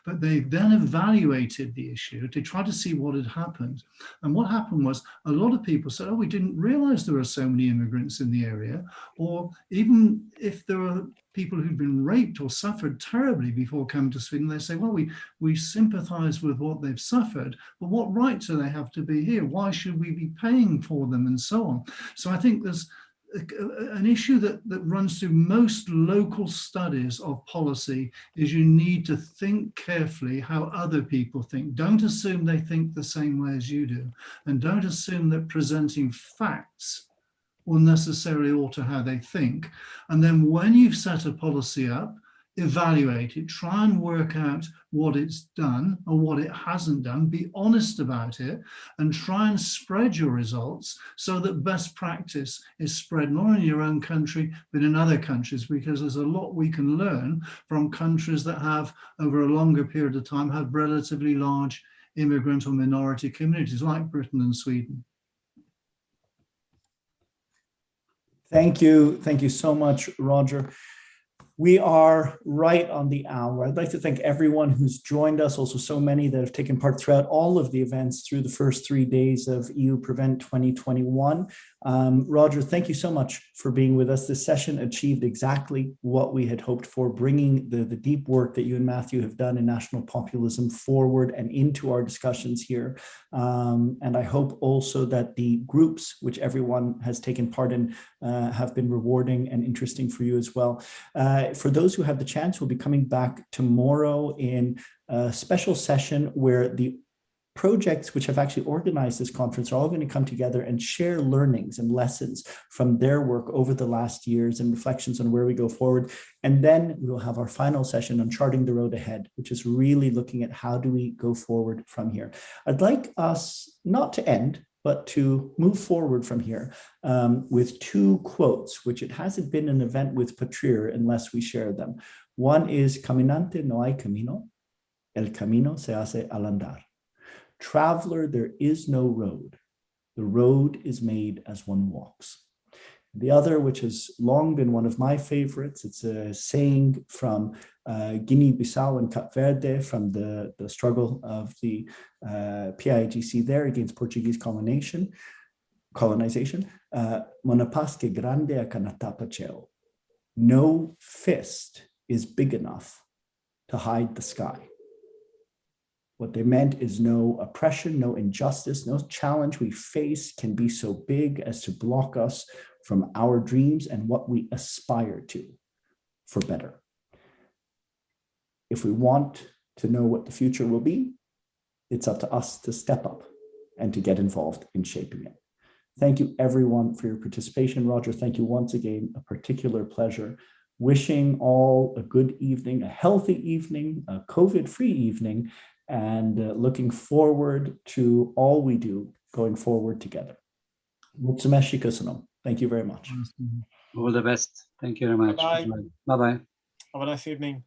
But they then evaluated the issue to try to see what had happened. And what happened was a lot of people said, oh, we didn't realize there were so many immigrants in the area. Or even if there are people who've been raped or suffered terribly before coming to Sweden, they say, well, we sympathize with what they've suffered, but what right do they have to be here? Why should we be paying for them and so on? So I think there's an issue that runs through most local studies of policy is you need to think carefully how other people think. Don't assume they think the same way as you do. And don't assume that presenting facts will necessarily alter how they think. And then when you've set a policy up, evaluate it, try and work out what it's done or what it hasn't done, be honest about it, and try and spread your results so that best practice is spread not only in your own country, but in other countries, because there's a lot we can learn from countries that have, over a longer period of time, have relatively large immigrant or minority communities like Britain and Sweden. Thank you so much, Roger. We are right on the hour. I'd like to thank everyone who's joined us, also so many that have taken part throughout all of the events through the first 3 days of EUPrevent 2021. Roger, thank you so much for being with us. This session achieved exactly what we had hoped for, bringing the deep work that you and Matthew have done in national populism forward and into our discussions here. And I hope also that the groups which everyone has taken part in have been rewarding and interesting for you as well. For those who have the chance, we'll be coming back tomorrow in a special session where the projects which have actually organized this conference are all going to come together and share learnings and lessons from their work over the last years and reflections on where we go forward. And then we'll have our final session on charting the road ahead, which is really looking at how do we go forward from here. I'd like us not to end, but to move forward from here with 2 quotes, which it hasn't been an event with Patrir unless we share them. One is, caminante no hay camino, el camino se hace al andar. Traveler, there is no road. The road is made as one walks. The other, which has long been one of my favorites, it's a saying from Guinea-Bissau and Cape Verde from the struggle of the PIGC there against Portuguese colonization. Monapas que grande a canatapa cheo. No fist is big enough to hide the sky. What they meant is no oppression, no injustice, no challenge we face can be so big as to block us from our dreams and what we aspire to for better. If we want to know what the future will be, it's up to us to step up and to get involved in shaping it. Thank you everyone for your participation. Roger, thank you once again, a particular pleasure. Wishing all a good evening, a healthy evening, a COVID-free evening, and looking forward to all we do going forward together. Thank you very much. All the best. Thank you very much. Bye-bye. Bye-bye. Have a nice evening.